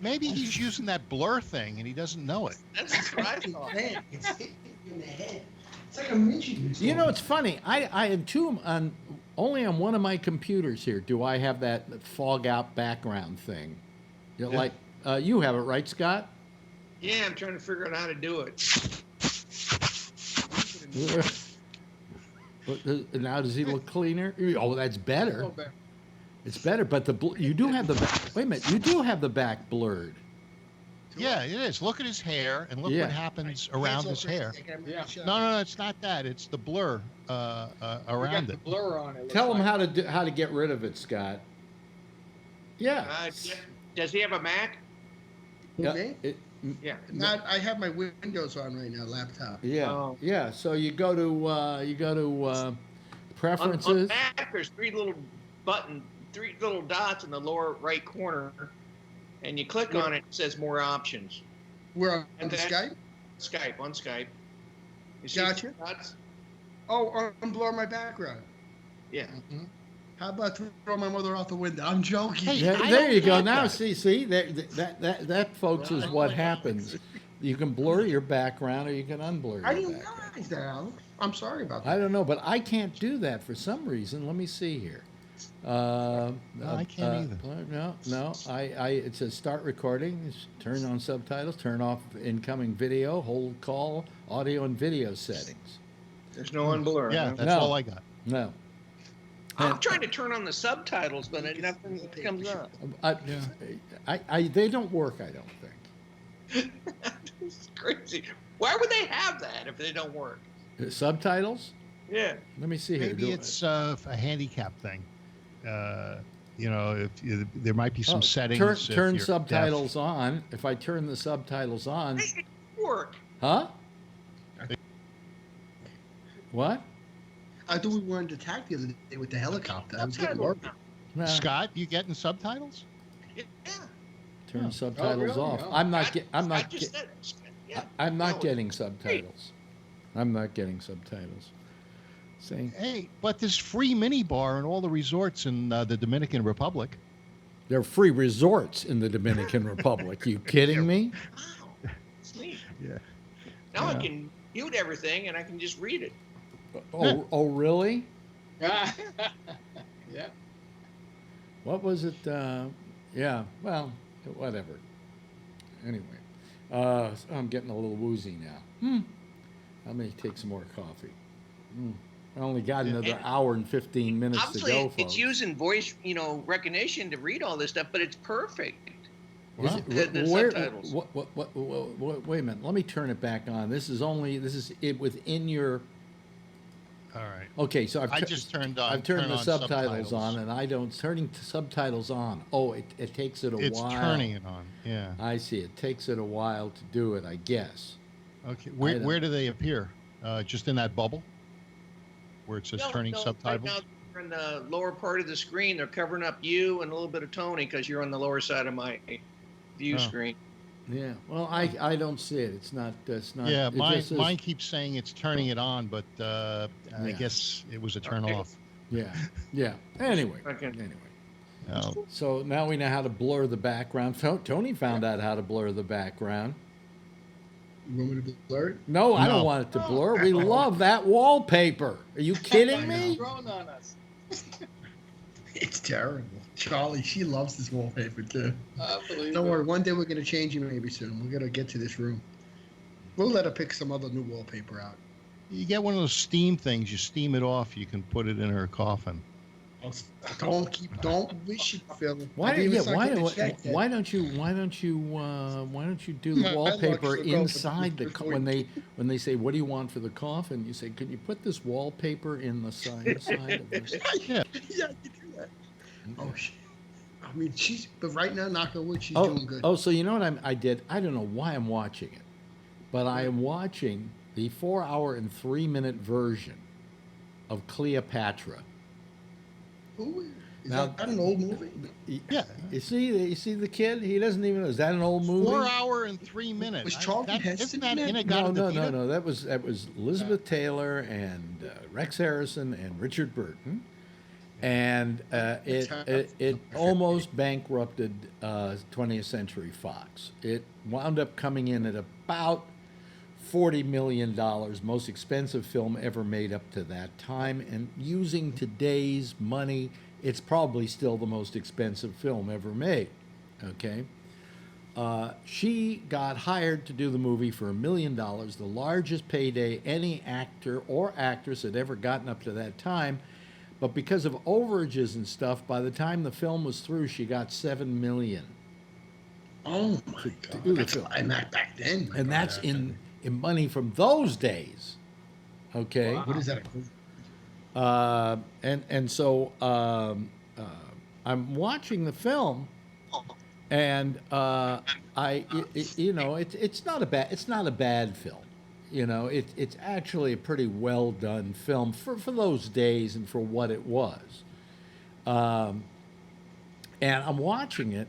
Maybe he's using that blur thing and he doesn't know it. That's what I thought. It's hitting you in the head. It's like a midget. You know, it's funny. I had only on one of my computers here do I have that fog out background thing. Like you have it, right, Scott? Yeah, I'm trying to figure out how to do it. Now does he look cleaner? Oh, that's better. It's better, but you do have the back. Wait a minute, you do have the back blurred. Yeah, it is. Look at his hair and look what happens around his hair. Yeah. No, it's not that. It's the blur around The it. blur on it. Tell him how to get rid of it, Scott. Yeah. Does he have a Mac? Me? Yeah. I have my Windows on right now, laptop. Yeah. Oh. Yeah. So you go to preferences. On Mac, there's three little dots in the lower right corner, and you click on it. It says more options. We're on the Skype? On Skype. You see Gotcha. dots? Oh, unblur my background. Yeah. Mm-hmm. How about throw my mother out the window? I'm joking. Hey, Yeah, there you go. Now see that folks is what happens. You can blur your background or you can unblur. I your didn't background. realize that, Alex. I'm sorry about that. I don't know, but I can't do that for some reason. Let me see here. No, I can't either. No. It says start recording. Turn on subtitles. Turn off incoming video. Hold call. Audio and video settings. There's no unblur. Yeah, huh? that's all I got. No. I'm trying to turn on the subtitles, but nothing comes up. They don't work, I don't think. It's crazy. Why would they have that if they don't work? Subtitles? Yeah. Let me see here. Maybe it's a handicap thing. There might be some settings. Turn subtitles on. If I turn the subtitles on. It work. Huh? What? I thought we weren't attacked the other day with the helicopter. I was getting worried. Nah, Scott, you getting subtitles? Yeah. turn subtitles really? off. No. I'm not getting subtitles. I'm not getting subtitles. See? Hey, but there's free mini bar in all the resorts in the Dominican Republic. There are free resorts in the Dominican Republic. You kidding me? Wow. It's neat. Yeah. Now I can mute everything and I can just read it. Oh, really? Yeah. What was it? Yeah, well, whatever. Anyway, I'm getting a little woozy now. I may take some more coffee. I only got another hour and 15 minutes to go, folks. It's using voice, recognition to read all this stuff, but it's perfect. Well, The subtitles. Wait a minute. Let me turn it back on. This is it within your. All right. Okay, so I just turned on. I've turned the subtitles on, and I don't turning subtitles on. Oh, it takes it a while. It's turning it on. Yeah. I see. It takes it a while to do it, I guess. Okay. Where do they appear? Just in that bubble, where it says turning subtitles. Right now, they're in the lower part of the screen. They're covering up you and a little bit of Tony because you're on the lower side of my view screen. Yeah. Well, I don't see it. It's not. Yeah. It mine keeps saying it's turning it on, but I guess it was a turn off. Yeah. Yeah. Anyway. Okay. Anyway. Oh. So now we know how to blur the background. Tony found out how to blur the background. You want me to blur it? No, I don't want it to blur. We love that wallpaper. Are you kidding me? Growing on us. It's terrible. Charlie, she loves this wallpaper too. Unbelievable. Don't worry, one day we're gonna change it maybe soon. We're gonna get to this room. We'll let her pick some other new wallpaper out. You get one of those steam things. You steam it off. You can put it in her coffin. Don't wish it, Phil. Why don't you do the My wallpaper luck's the goal, inside the but when they say what do you want for the coffin? You say, could you put this wallpaper in the side of this? Yeah. Yeah, you do that. Oh shit. I mean, but right now, knock on wood, she's doing good. Oh, so you know what I did? I don't know why I'm watching it, but I am watching the 4-hour and 3-minute version of Cleopatra. Ooh, is Now- that an old movie? Yeah. You see the kid? He doesn't even know. Is that an old movie? 4 hour and 3 minutes. Was Charlton Heston Isn't that in it? Inagata No. That was Elizabeth Taylor and Rex Harrison and Richard Burton, and it almost bankrupted 20th Century Fox. It wound up coming in at about $40 million, most expensive film ever made up to that time, and using today's money, it's probably still the most expensive film ever made. Okay. She got hired to do the movie for $1 million, the largest payday any actor or actress had ever gotten up to that time. But because of overages and stuff, by the time the film was through, she got $7 million. Oh my god! do the That's film. and that back then. And that's in money from those days. Okay. What is that? So I'm watching the film, and it's not a bad film. You know, it's actually a pretty well done film for those days and for what it was. And I'm watching it,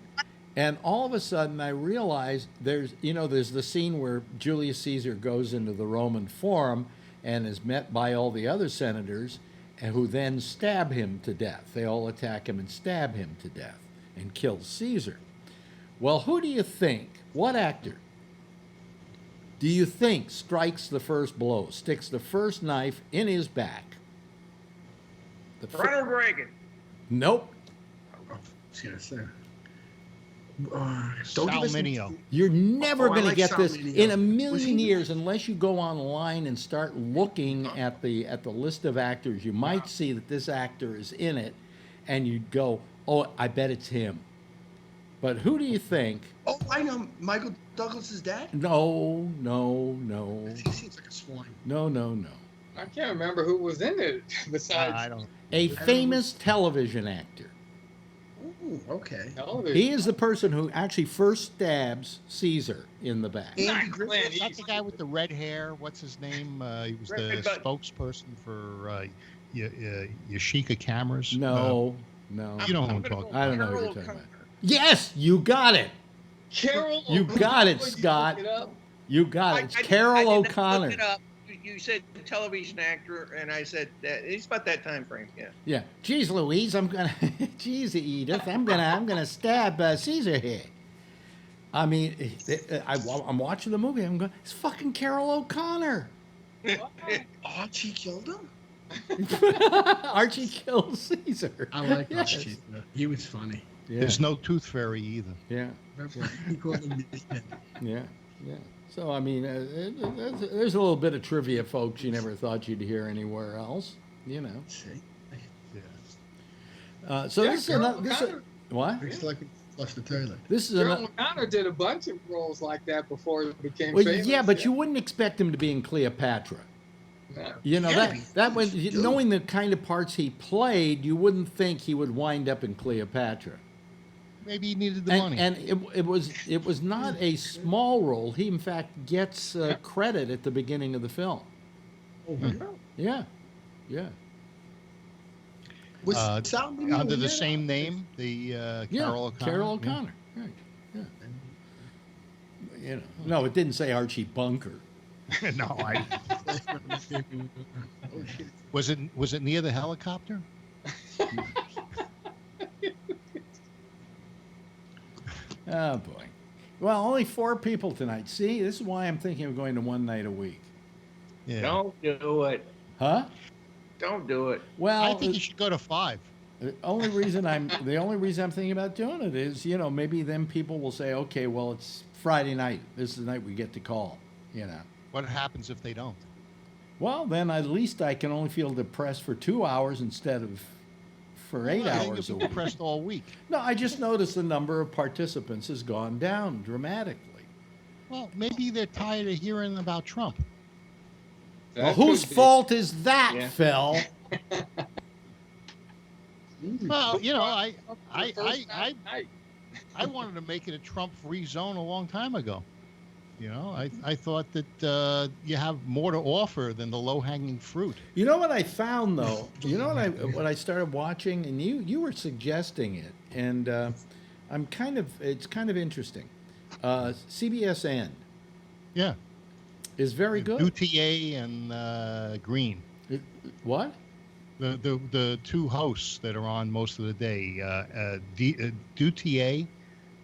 and all of a sudden I realize there's the scene where Julius Caesar goes into the Roman Forum and is met by all the other senators, and who then stab him to death. They all attack him and stab him to death and kill Caesar. Well, who do you think, what actor do you think strikes the first blow, sticks the first knife in his back? Ronald Reagan. Nope. I was gonna say. Don't give us Salminio. You're never I going to like get this Salminio. in a Was million he- years unless you go online and start looking at the list of actors. You might see that this actor is in it, and you'd go, "Oh, I bet it's him." But who do you think? Oh, I know. Michael Douglas's dad? No. He seems like a swine. No. I can't remember who was in it besides I don't. A famous television actor. Ooh, okay. television. He is the person who actually first stabs Caesar in the back. Andy Not Griffith? Clint Is that the Eastwood. guy with the red hair? What's his name? He was the Red Button. spokesperson for Yashica Cameras. No. You know who I'm talking I don't know who you're Carol talking about. O'Connor. Yes, you got it. Carol You O'Connor. got it, Would you Scott. look it up? You got it. It's I Carol did not O'Connor. Look it up. You said television actor, and I said that it's about that time frame. Yeah. Yeah. Geez, Louise, geez, Edith, I'm gonna stab Caesar here. I mean, I'm watching the movie. I'm going, it's fucking Carol O'Connor. Archie killed him? Archie kills Caesar. I like Yes. Archie. He was funny. Yeah. There's no Tooth Fairy either. Yeah. He called him Yeah. So I mean, there's a little bit of trivia, folks. You never thought you'd hear anywhere else. You know. See? Yeah. So Yeah, this is Carol another. O'Connor. What? Looks like he flushed the toilet. This is Carol another. O'Connor did a bunch of roles like that before he became Well, famous. yeah, but you wouldn't expect him to be in Cleopatra. No. You know Yeah, that when dude. knowing the kind of parts he played, you wouldn't think he would wind up in Cleopatra. Maybe he needed the And, money. and it was not a small role. He in fact gets credit at the beginning of the film. Oh, Yeah. Was Under Sal Mineo the in same that? name, the Yeah. Carol O'Connor. Carol O'Connor. Right. Yeah. You know. No, it didn't say Archie Bunker. No, I. Oh, shit. Was it near the helicopter? Oh boy. Well, only 4 people tonight. See, this is why I'm thinking of going to one night a week. Yeah. Don't do it. Huh? Don't do it. Well, I think you should go to 5. the only reason I'm thinking about doing it is, maybe then people will say, okay, well, it's Friday night. This is the night we get to call. What happens if they don't? Well, then at least I can only feel depressed for 2 hours instead of for 8 I think hours a you'll be week. depressed all week. No, I just noticed the number of participants has gone down dramatically. Well, maybe they're tired of hearing about Trump. Well, whose fault is that, Yeah. Phil? Well, I First night. wanted to make it a Trump-free zone a long time ago. I thought that you have more to offer than the low-hanging fruit. You know what I found though? You know what I started watching, and you were suggesting it, and it's kind of interesting. CBSN Yeah. is very good. Dutier and Green. What? The 2 hosts that are on most of the day, Dutier,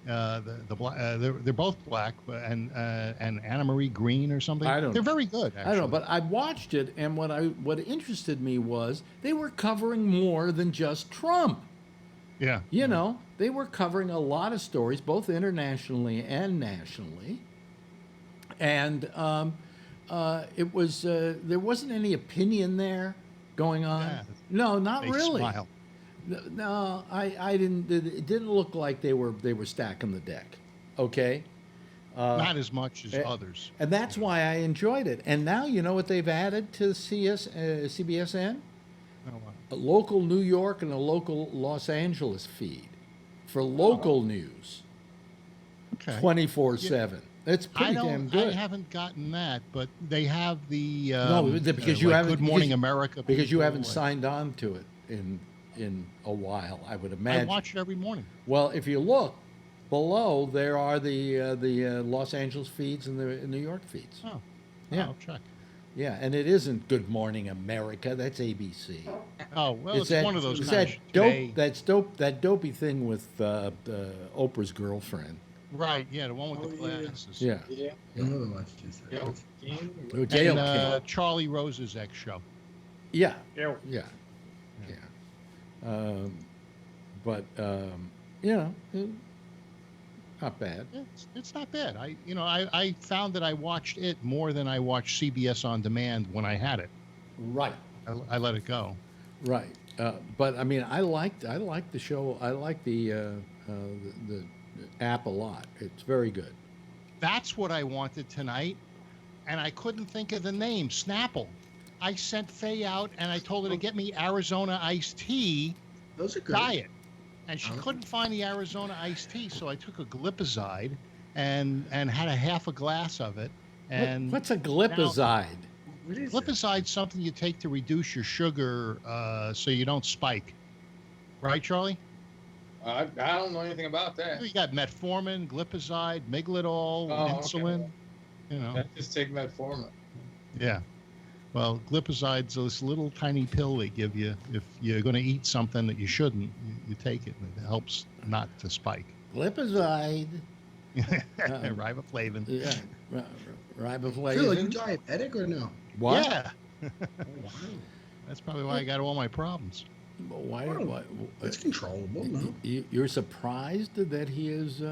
they're both black, and Anna Marie Green or something. I don't They're know. very good. Actually. I don't know, but I watched it, and what interested me was they were covering more than just Trump. Yeah. They were covering a lot of stories, both internationally and nationally, and it was there wasn't any opinion there going on. Yeah. No, not They really. smile. No, I didn't. It didn't look like they were stacking the deck. Okay. Not as much as others. And that's why I enjoyed it. And now you know what they've added to CBSN? A local New York and a local Los Angeles feed for local news. Okay. 24/7. It's pretty damn good. I haven't gotten that, but they have the because you like haven't Good Morning because- America. because you people, haven't and- signed on to it in a while, I would I imagine. watch it every morning. Well, if you look below, there are the Los Angeles feeds and the New York feeds. Oh, Yeah. I'll check. Yeah, and it isn't Good Morning America. That's ABC. Oh well, it's that, one of those. It's kind that of dope. today- That dopey thing with Oprah's girlfriend. Right. Yeah, the one with the Oh, yeah. glasses. Yeah. Yeah. Another one, just- Oh, Dale And King. Charlie Rose's ex show. Yeah. Yeah. Yeah. But not bad. It's not bad. I found that I watched it more than I watched CBS On Demand when I had it. Right. I let it go. Right. But I mean, I liked the show. I like the app a lot. It's very good. That's what I wanted tonight, and I couldn't think of the name. Snapple. I sent Faye out, and I told her to get me Arizona iced tea Those are good. diet, and she couldn't find the Arizona iced tea, so I took a glipizide and had a half a glass of it. And What's a glipizide? What is it? glipizide's something you take to reduce your sugar so you don't spike. Right, Charlie? I don't know anything about that. You got metformin, glipizide, Migladol, insulin. Okay. You know. I just take metformin. Yeah. Well, glipizide is this little tiny pill they give you if you're going to eat something that you shouldn't. You take it, and it helps not to spike. Glipizide. Riboflavin. Yeah. Riboflavin. Phil, are you diabetic or no? What? Yeah. Oh, wow. That's probably why I got all my problems. Why? That's controllable, no? You're surprised that he is.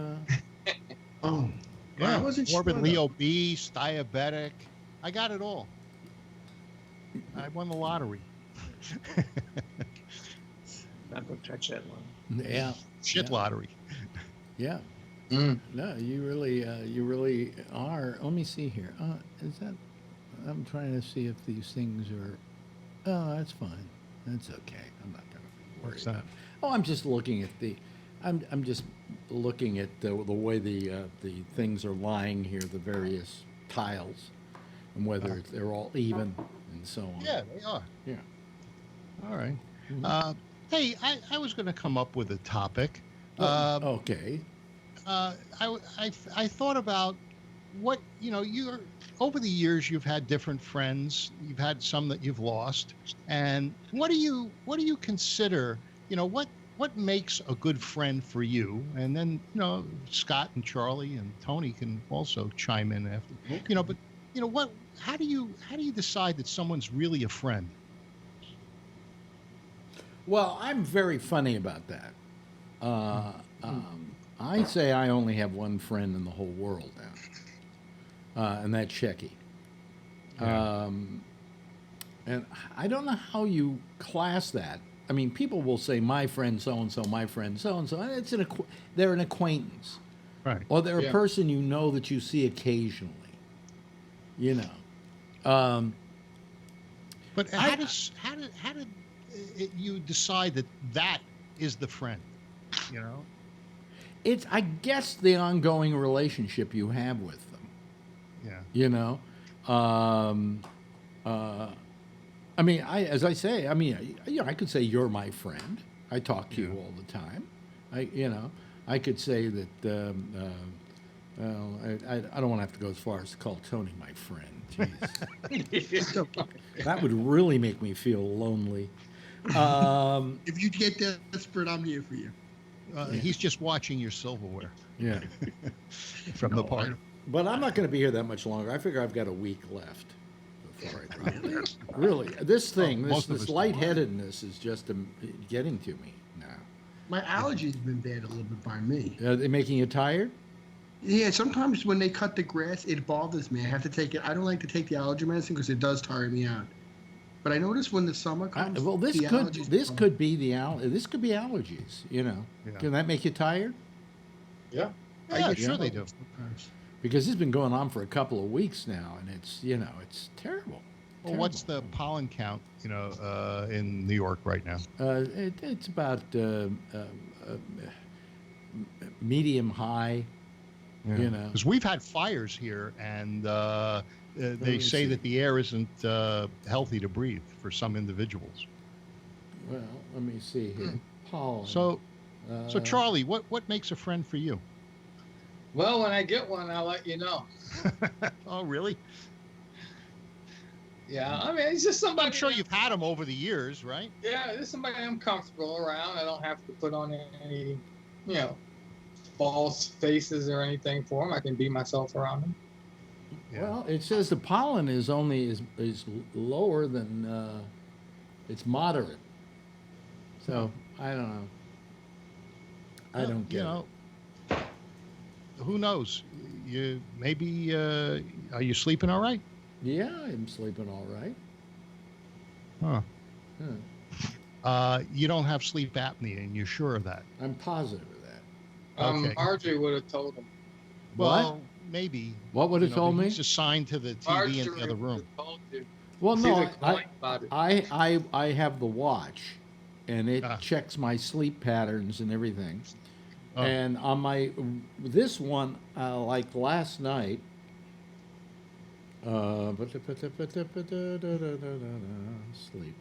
Oh. Yeah. I wasn't sure. Morbidly though. obese, diabetic. I got it all. I won the lottery. Not gonna touch that one. Yeah. Shit Yeah. lottery. Yeah. Mm. No, you really are. Let me see here. Is that? I'm trying to see if these things are. Oh, that's fine. That's okay. I'm not going to worry What's that? about it. Oh, I'm just looking at the. I'm just looking at the way the things are lying here, the various tiles, and whether they're all even and so on. Yeah, they are. Yeah. All right. Mhm. Hey, I was going to come up with a topic. Okay. I thought about what you're over the years you've had different friends. You've had some that you've lost, and what do you consider? what makes a good friend for you? And then, Scott and Charlie and Tony can also chime in after. Okay. But how do you decide that someone's really a friend? Well, I'm very funny about that. I say I only have one friend in the whole world now, and that's Shecky. Yeah. And I don't know how you class that. I mean, people will say my friend so and so, my friend so and so, and they're an acquaintance, Right. or they're Yeah. a person you know that you see occasionally. But how did you decide that is the friend? It's, I guess, the ongoing relationship you have with them. Yeah. I mean, as I say, I mean, I could say you're my friend. I talk to you all the time. I could say that. I don't want to have to go as far as to call Tony my friend. Jeez. That would really make me feel lonely. If you get desperate, I'm here for you. He's just watching your silverware. Yeah. From the party. But I'm not going to be here that much longer. I figure I've got a week left before I drop dead. Really, this lightheadedness is just getting to me now. My allergies have been bad a little bit by me. Are they making you tired? Yeah, sometimes when they cut the grass, it bothers me. I have to take it. I don't like to take the allergy medicine because it does tire me out. But I notice when the summer comes, This could be allergies. Yeah. Can that make you tired? Yeah. Yeah, sure they do. Sometimes. Because it's been going on for a couple of weeks now, and it's terrible. Well, what's the pollen count, in New York right now? It's about medium high. Because we've had fires here, and they say that the air isn't healthy to breathe for some individuals. Well, let me see here. Pollen. So Charlie, what makes a friend for you? Well, when I get one, I'll let you know. Oh, really? Yeah, I mean, it's just somebody. I'm sure you've had them over the years, right? Yeah, it's somebody I'm comfortable around. I don't have to put on any, false faces or anything for them. I can be myself around them. Yeah. Well, it says the pollen is lower than it's moderate. So I don't know. I don't get it. Who knows? Are you sleeping all right? Yeah, I'm sleeping all right. Huh. You don't have sleep apnea, and you're sure of that? I'm positive of that. Okay. Marjorie would have told him. Well, maybe. What would have told me? He's assigned to the TV in the other room. Told you. Well, See no, the client about it. I have the watch, and it checks my sleep patterns and everything. Oh. And on this one, like last night, sleep.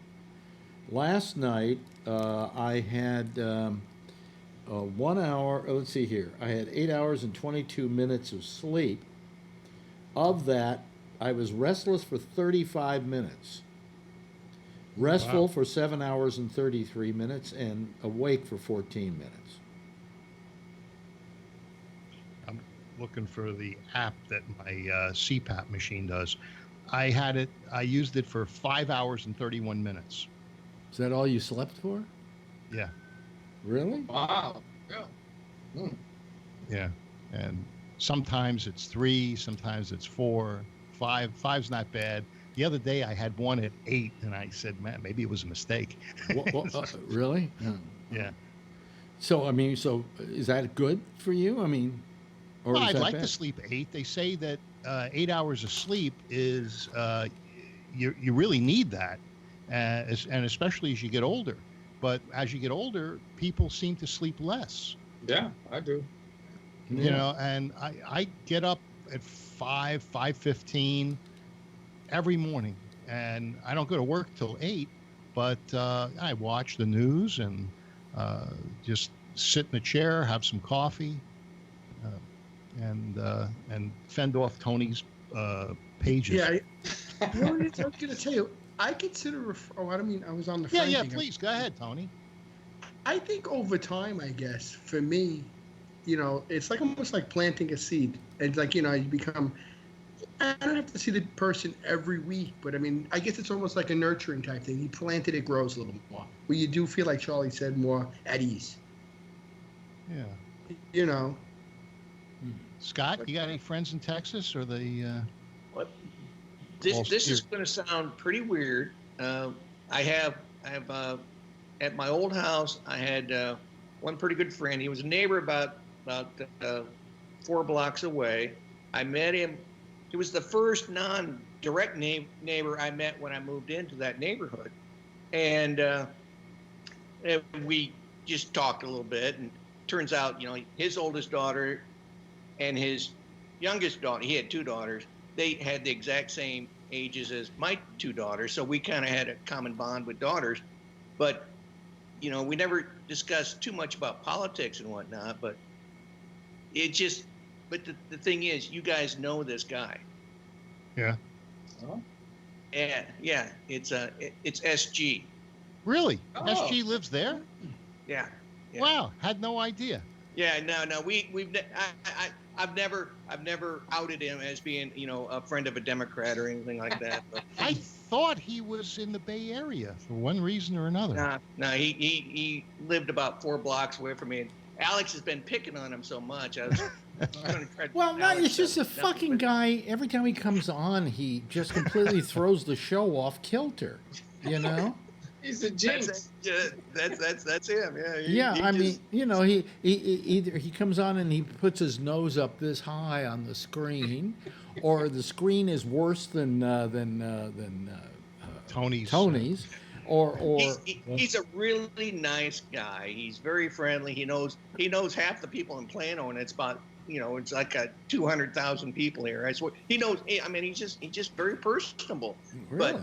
Last night, I had 1 hour. Let's see here. I had 8 hours and 22 minutes of sleep. Of that, I was restless for 35 minutes. Restful for 7 hours and 33 minutes, and awake for 14 minutes. I'm looking for the app that my CPAP machine does. I used it for 5 hours and 31 minutes. Is that all you slept for? Yeah. Really? Wow. Yeah. Yeah. And sometimes it's 3, sometimes it's 4, 5. 5's not bad. The other day I had one at 8, and I said, man, maybe it was a mistake. Really? Yeah. So, I mean, is that good for you? I mean, or I'd like to sleep 8. They say that 8 hours of sleep is, you really need that, and especially as you get older. But as you get older, people seem to sleep less. Yeah, I do. And I get up at 5:15 every morning, and I don't go to work till 8, but I watch the news and just sit in a chair, have some coffee, and fend off Tony's pages. Yeah, I was going to tell you, I consider. I was on the. Yeah, please go ahead, Tony. I think over time, I guess, for me, it's like almost like planting a seed. It's like, you become, I don't have to see the person every week, but I mean, I guess it's almost like a nurturing type thing. You plant it, it grows a little more. Where you do feel like Charlie said, more at ease. Yeah. Scott, you got any friends in Texas, or they? What? This is going to sound pretty weird. I have at my old house, I had one pretty good friend. He was a neighbor about 4 blocks away. I met him. He was the first non-direct neighbor I met when I moved into that neighborhood, and we just talked a little bit. And turns out, his oldest daughter and his youngest daughter, he had 2 daughters. They had the exact same ages as my 2 daughters, so we kind of had a common bond with daughters. But we never discussed too much about politics and whatnot. But the thing is, you guys know this guy. Yeah. Oh. And yeah, it's SG. Really? Oh. SG lives there? Yeah. Wow, had no idea. Yeah, no, I've never outed him as being, a friend of a Democrat or anything like that. But I thought he was in the Bay Area for one reason or another. No, he lived about 4 blocks away from me. And Alex has been picking on him so much. I was going to try to. Well, no, it's just a fucking guy. Every time he comes on, he just completely throws the show off kilter. He's a jinx. That's him. Yeah. I mean, he either he comes on and he puts his nose up this high on the screen, or the screen is worse than Tony's. Or he's a really nice guy. He's very friendly. He knows half the people in Plano, and it's about it's like 200,000 people here. I swear he knows. I mean, he's just very personable. Really? But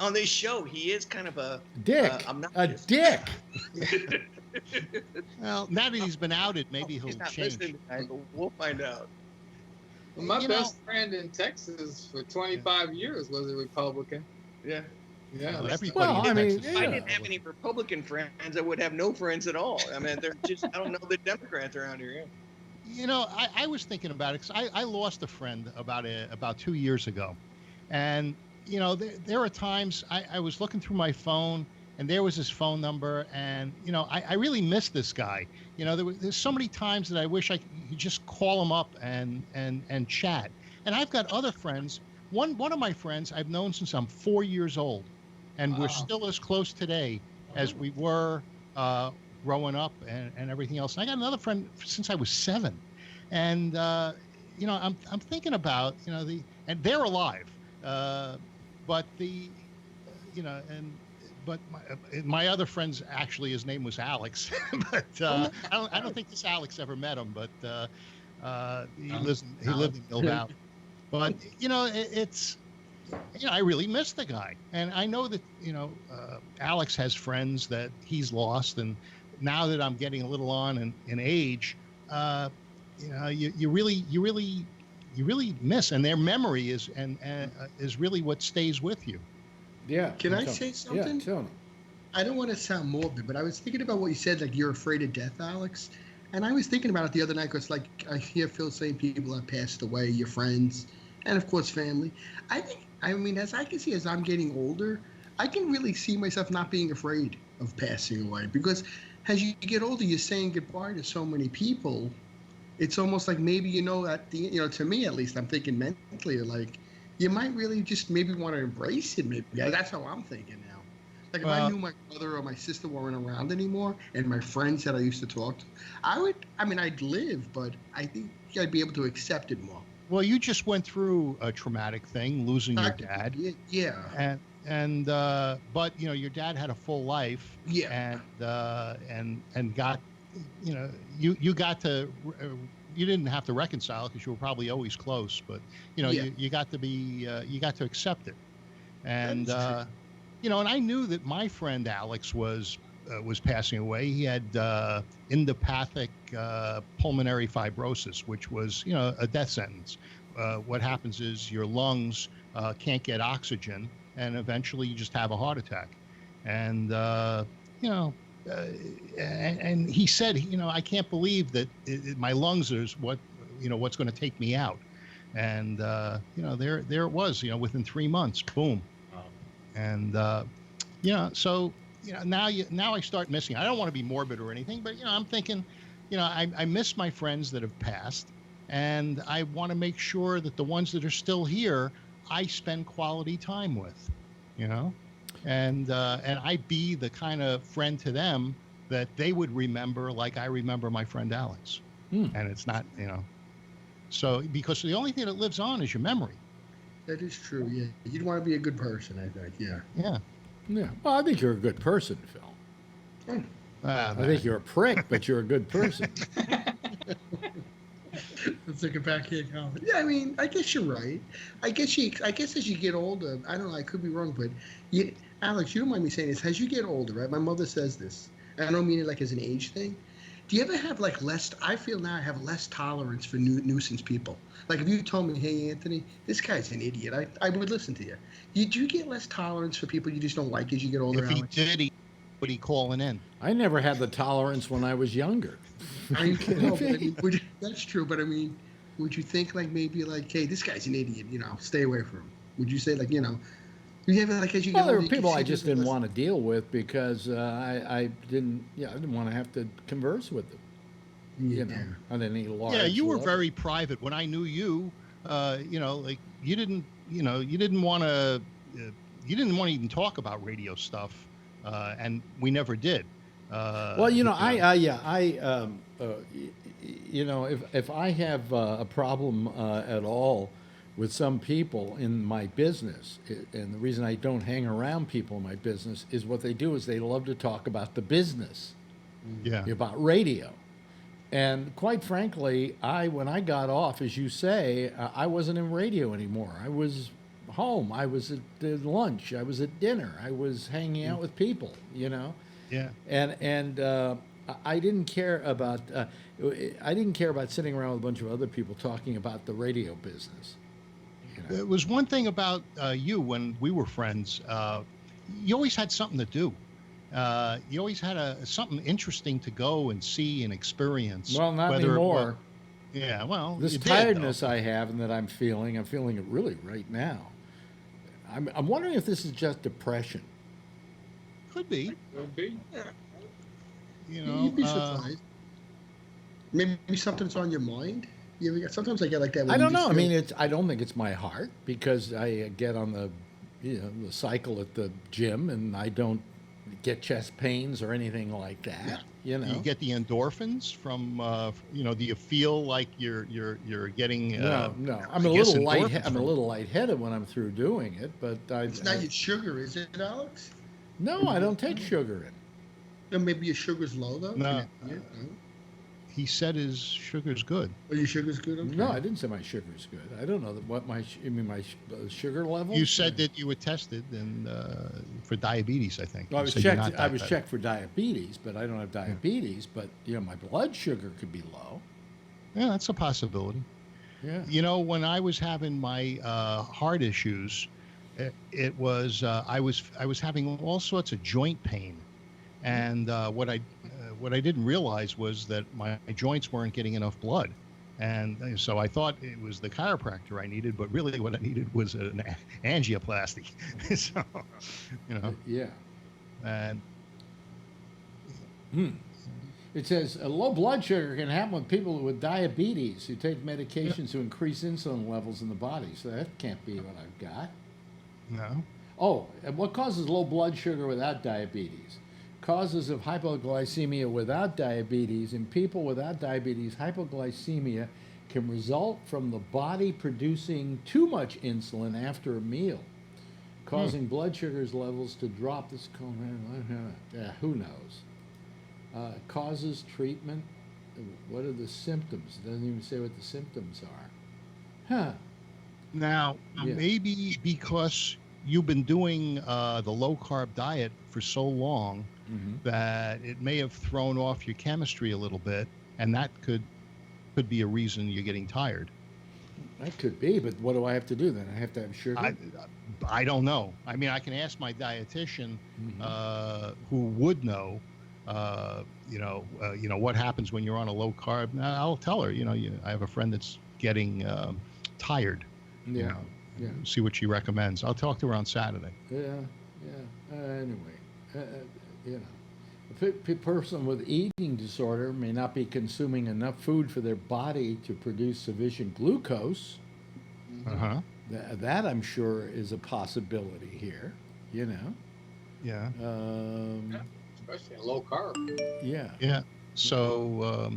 on this show, he is kind of a dick. A dick. Well, now that he's been outed, maybe he'll change. Tonight, but we'll find out. Well, my best friend in Texas for 25 years was a Republican. Yeah. Yeah. Well, everybody in Texas. If I didn't have any Republican friends, I would have no friends at all. I mean, they're just, I don't know the Democrats around here. I was thinking about it because I lost a friend about 2 years ago. And, there are times I was looking through my phone and there was his phone number. And, I really miss this guy. There's so many times that I wish I could just call him up and chat. And I've got other friends. One of my friends I've known since I'm 4 years old. And we're still as close today as we were growing up and everything else. And I got another friend since I was 7. And, I'm thinking about, and they're alive. But my other friend's actually, his name was Alex. But I don't think this Alex ever met him, but he lived in Mill Valley. But, it's... I really miss the guy. And I know that, Alex has friends that he's lost. And now that I'm getting a little on in age, you really miss. And their memory is really what stays with you. Yeah. Can I say something? Yeah, tell me. I don't want to sound morbid, but I was thinking about what you said, like you're afraid of death, Alex. And I was thinking about it the other night because, like, I hear Phil saying people have passed away, your friends, and of course family. As I can see, as I'm getting older, I can really see myself not being afraid of passing away, because as you get older, you're saying goodbye to so many people. It's almost like maybe, to me at least, I'm thinking mentally, like, you might really just maybe want to embrace it. Maybe that's how I'm thinking now. Like, if I knew my brother or my sister weren't around anymore, and my friends that I used to talk to, I'd live, but I think I'd be able to accept it more. Well, you just went through a traumatic thing, losing your dad. Yeah. But your dad had a full life. Yeah. And got, you got to, you didn't have to reconcile because you were probably always close, but you got to be, you got to accept it. And and I knew that my friend Alex was passing away. He had endopathic pulmonary fibrosis, which was, a death sentence. What happens is your lungs can't get oxygen, and eventually you just have a heart attack. And, and he said, I can't believe that my lungs is what's going to take me out. And, there it was, within 3 months, boom. Wow. And, so, now I start missing. I don't want to be morbid or anything, but, I'm thinking, I miss my friends that have passed, and I want to make sure that the ones that are still here, I spend quality time with, and I be the kind of friend to them that they would remember like I remember my friend Alex. And it's not, so because the only thing that lives on is your memory. That is true. Yeah. You'd want to be a good person, I think. Yeah. Yeah. Yeah. Well, I think you're a good person, Phil. I think you're a prick, but you're a good person. It's like a backhand comment. Yeah, I mean, I guess you're right. I guess as you get older, I don't know, I could be wrong, but Alex, you don't mind me saying this. As you get older, right? My mother says this. I don't mean it like as an age thing. Do you ever have like less? I feel now I have less tolerance for nuisance people. Like if you told me, "Hey, Anthony, this guy's an idiot," I would listen to you. Do you get less tolerance for people you just don't like as you get older? If he did, would he calling in? I never had the tolerance when I was younger. Are you kidding? No, that's true, but I mean, would you think like maybe like, "Hey, this guy's an idiot," stay away from him? Would you say like, you have like as you get older? There were people I just didn't want to deal with because I didn't want to have to converse with them. On any large. Yeah, you were level. very private. When I knew you, like you didn't want to even talk about radio stuff, and we never did. Well, if I have a problem at all with some people in my business, and the reason I don't hang around people in my business is what they do is they love to talk about the business, about radio. And quite frankly, when I got off, as you say, I wasn't in radio anymore. I was home. I was at lunch. I was at dinner. I was hanging out with people, Yeah. And I didn't care about sitting around with a bunch of other people talking about the radio business. It was one thing about you when we were friends. You always had something to do. You always had something interesting to go and see and experience. Well, not anymore. This tiredness I have and that I'm feeling it really right now. I'm wondering if this is just depression. Could be. Could be. You'd be surprised. Maybe something's on your mind. Sometimes I get like that. I don't know. I mean, I don't think it's my heart because I get on the cycle at the gym and I don't get chest pains or anything like that. You get the endorphins from. Do you feel like you're getting? No. I'm a little lightheaded when I'm through doing it, but it's not your sugar, is it, Alex? No, I don't take sugar in. Maybe your sugar's low though. No. He said his sugar's good. Oh, your sugar's good? Okay. No, I didn't say my sugar's good. I don't know what my sugar level. You said that you were tested and for diabetes, I think. Well, I was checked. I was checked for diabetes, but I don't have diabetes. But my blood sugar could be low. Yeah, that's a possibility. Yeah. When I was having my heart issues, it was I was having all sorts of joint pain, and what I didn't realize was that my joints weren't getting enough blood. And so I thought it was the chiropractor I needed, but really what I needed was an angioplasty. So, Yeah. And it says low blood sugar can happen with people with diabetes who take medications to increase insulin levels in the body. So that can't be what I've got. No. Oh, and what causes low blood sugar without diabetes? Causes of hypoglycemia without diabetes. In people without diabetes, hypoglycemia can result from the body producing too much insulin after a meal, causing blood sugar levels to drop. This is called, who knows? Causes, treatment. What are the symptoms? It doesn't even say what the symptoms are. Huh. Now, maybe because you've been doing the low-carb diet for so long, that it may have thrown off your chemistry a little bit, and that could be a reason you're getting tired. That could be, but what do I have to do then? I have to have sugar? I don't know. I mean, I can ask my dietitian, who would know, What happens when you're on a low carb? I'll tell her. I have a friend that's getting tired. Yeah. Yeah. See what she recommends. I'll talk to her on Saturday. Yeah. Anyway, a person with eating disorder may not be consuming enough food for their body to produce sufficient glucose. Uh-huh. That I'm sure is a possibility here. Yeah. Especially low carb. Yeah. Yeah. So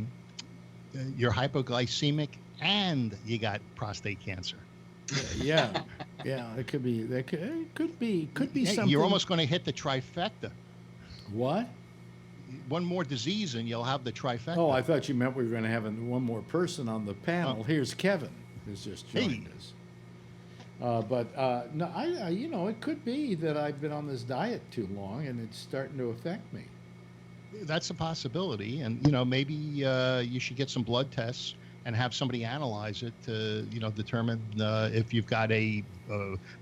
you're hypoglycemic and you got prostate cancer. Yeah. It could be. Could be something. You're almost going to hit the trifecta. What? One more disease and you'll have the trifecta. Oh, I thought you meant we were going to have one more person on the panel. Oh. Here's Kevin, who's just joined us. No, it could be that I've been on this diet too long and it's starting to affect me. That's a possibility, and maybe you should get some blood tests and have somebody analyze it to determine if you've got a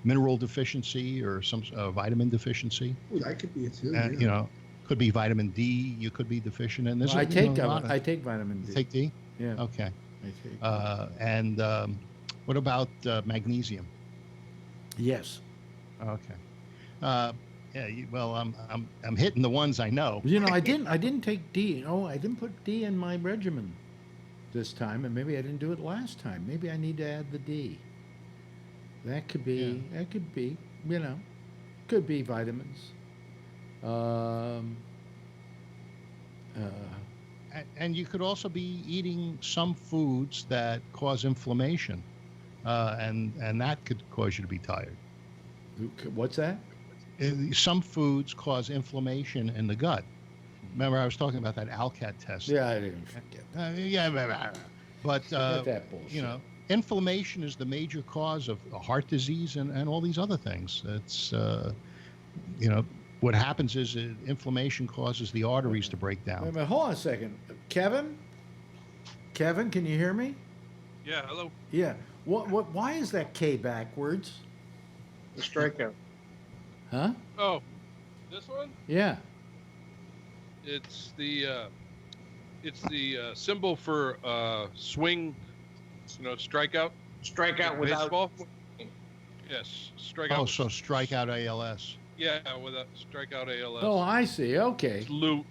mineral deficiency or some vitamin deficiency. Well, that could be it too. And, could be vitamin D. You could be deficient in this. Well, I take vitamin D. You take D? Yeah. Okay. I take. What about magnesium? Yes. Okay. Well, I'm hitting the ones I know. I didn't take D. Oh, I didn't put D in my regimen this time, and maybe I didn't do it last time. Maybe I need to add the D. That could be. Yeah. That could be. Could be vitamins. And you could also be eating some foods that cause inflammation, and that could cause you to be tired. What's that? Some foods cause inflammation in the gut. Remember, I was talking about that ALCAT test. Yeah, I didn't forget. But that bullshit. Inflammation is the major cause of heart disease and all these other things. It's what happens is inflammation causes the arteries to break down. Wait a minute, hold on a second, Kevin, can you hear me? Yeah, hello. Yeah. What? Why is that K backwards? The strikeout. Huh? Oh, this one? Yeah. It's the symbol for swing, strikeout. Strikeout without baseball. Yes, strikeout. Oh, so strikeout ALS. Yeah, without strikeout ALS. Oh, I see. Okay. It's Lou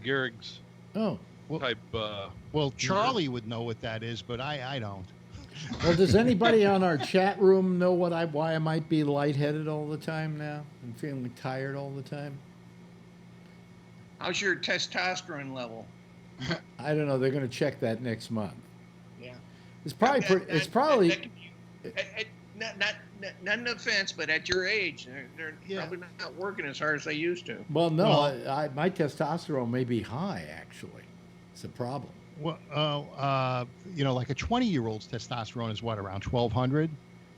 Gehrig's type. Well, Charlie would know what that is, but I don't. Well, does anybody on our chat room know why I might be lightheaded all the time now and feeling tired all the time? How's your testosterone level? I don't know. They're going to check that next month. Yeah. It's probably. Not an offense, but at your age, they're probably not working as hard as they used to. Well, no, my testosterone may be high. Actually, it's a problem. Well, like a 20-year-old's testosterone is what, around 1,200,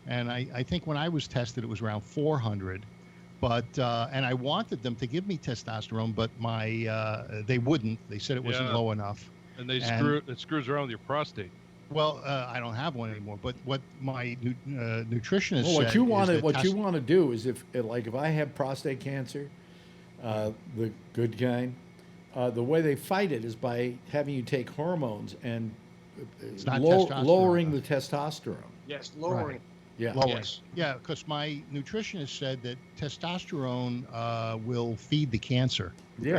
and I think when I was tested, it was around 400. But and I wanted them to give me testosterone, but they wouldn't. They said it wasn't low enough. And it screws around with your prostate. Well, I don't have one anymore. But what my nutritionist said, what you want to do is if I have prostate cancer, the good kind, the way they fight it is by having you take hormones and lowering the testosterone. Yes, lowering. Right. Yeah. Yes. Yeah, because my nutritionist said that testosterone will feed the cancer. Yeah.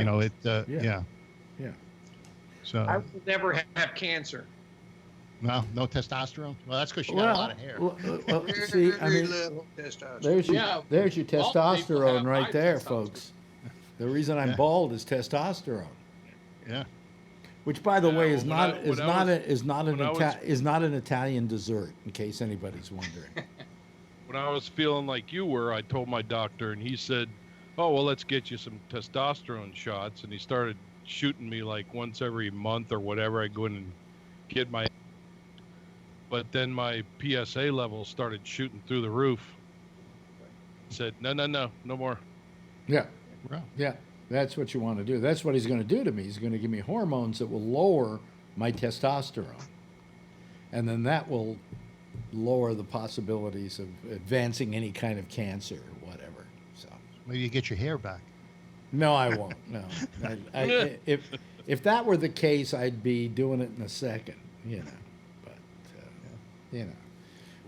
Yeah. So I will never have cancer. No testosterone. Well, that's because you got a lot of hair. See, I mean, there's your testosterone right there, folks. The reason I'm bald is testosterone. Yeah. Which, by the way, is not an Italian dessert. In case anybody's wondering. When I was feeling like you were, I told my doctor, and he said, "Oh, well, let's get you some testosterone shots." And he started shooting me like once every month or whatever. I go in and get my. But then my PSA level started shooting through the roof. He said, no more. Yeah. Yeah. That's what you want to do. That's what he's going to do to me. He's going to give me hormones that will lower my testosterone. And then that will lower the possibilities of advancing any kind of cancer or whatever. So maybe you get your hair back. No, I won't. No, if that were the case, I'd be doing it in a second. But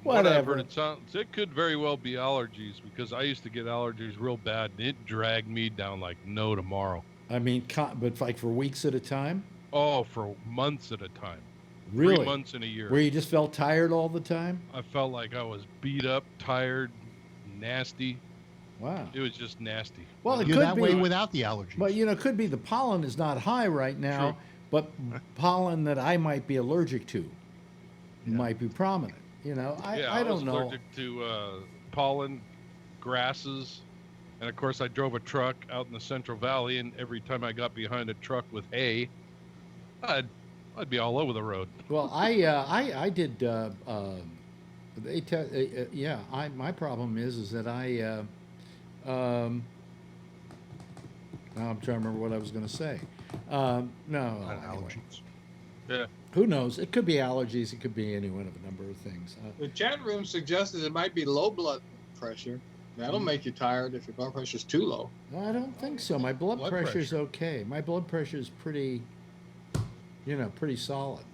whatever. It could very well be allergies because I used to get allergies real bad, and it dragged me down like no tomorrow. I mean, but like for weeks at a time. Oh, for months at a time. Really? 3 months in a year. Where you just felt tired all the time? I felt like I was beat up, tired, nasty. Wow. It was just nasty. Well, it You're could that be way without the allergies. But it could be the pollen is not high right now, True. but pollen that I might be allergic to might be prominent. I don't know. I was allergic to pollen, grasses, and of course I drove a truck out in the Central Valley, and every time I got behind a truck with hay, I'd be all over the road. Well, I did. My problem is that now I'm trying to remember what I was going to say. No, Allergies. Yeah. Who knows? It could be allergies. It could be any one of a number of things. The chat room suggested it might be low blood pressure. That'll make you tired if your blood pressure is too low. I don't think so. My blood pressure's okay. My blood pressure is pretty solid.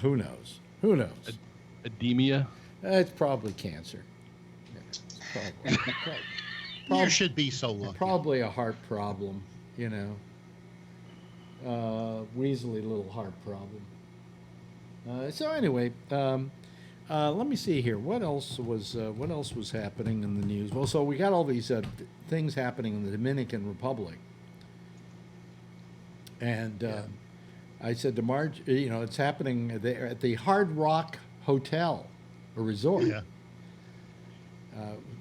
Who knows? Who knows? Edemia. It's probably cancer. Yeah, probably. You should be so lucky. Probably a heart problem, weaselly little heart problem. So anyway, let me see here. What else was happening in the news? Well, so we got all these things happening in the Dominican Republic, and I said to Marge, it's happening there at the Hard Rock Hotel, a resort. Yeah.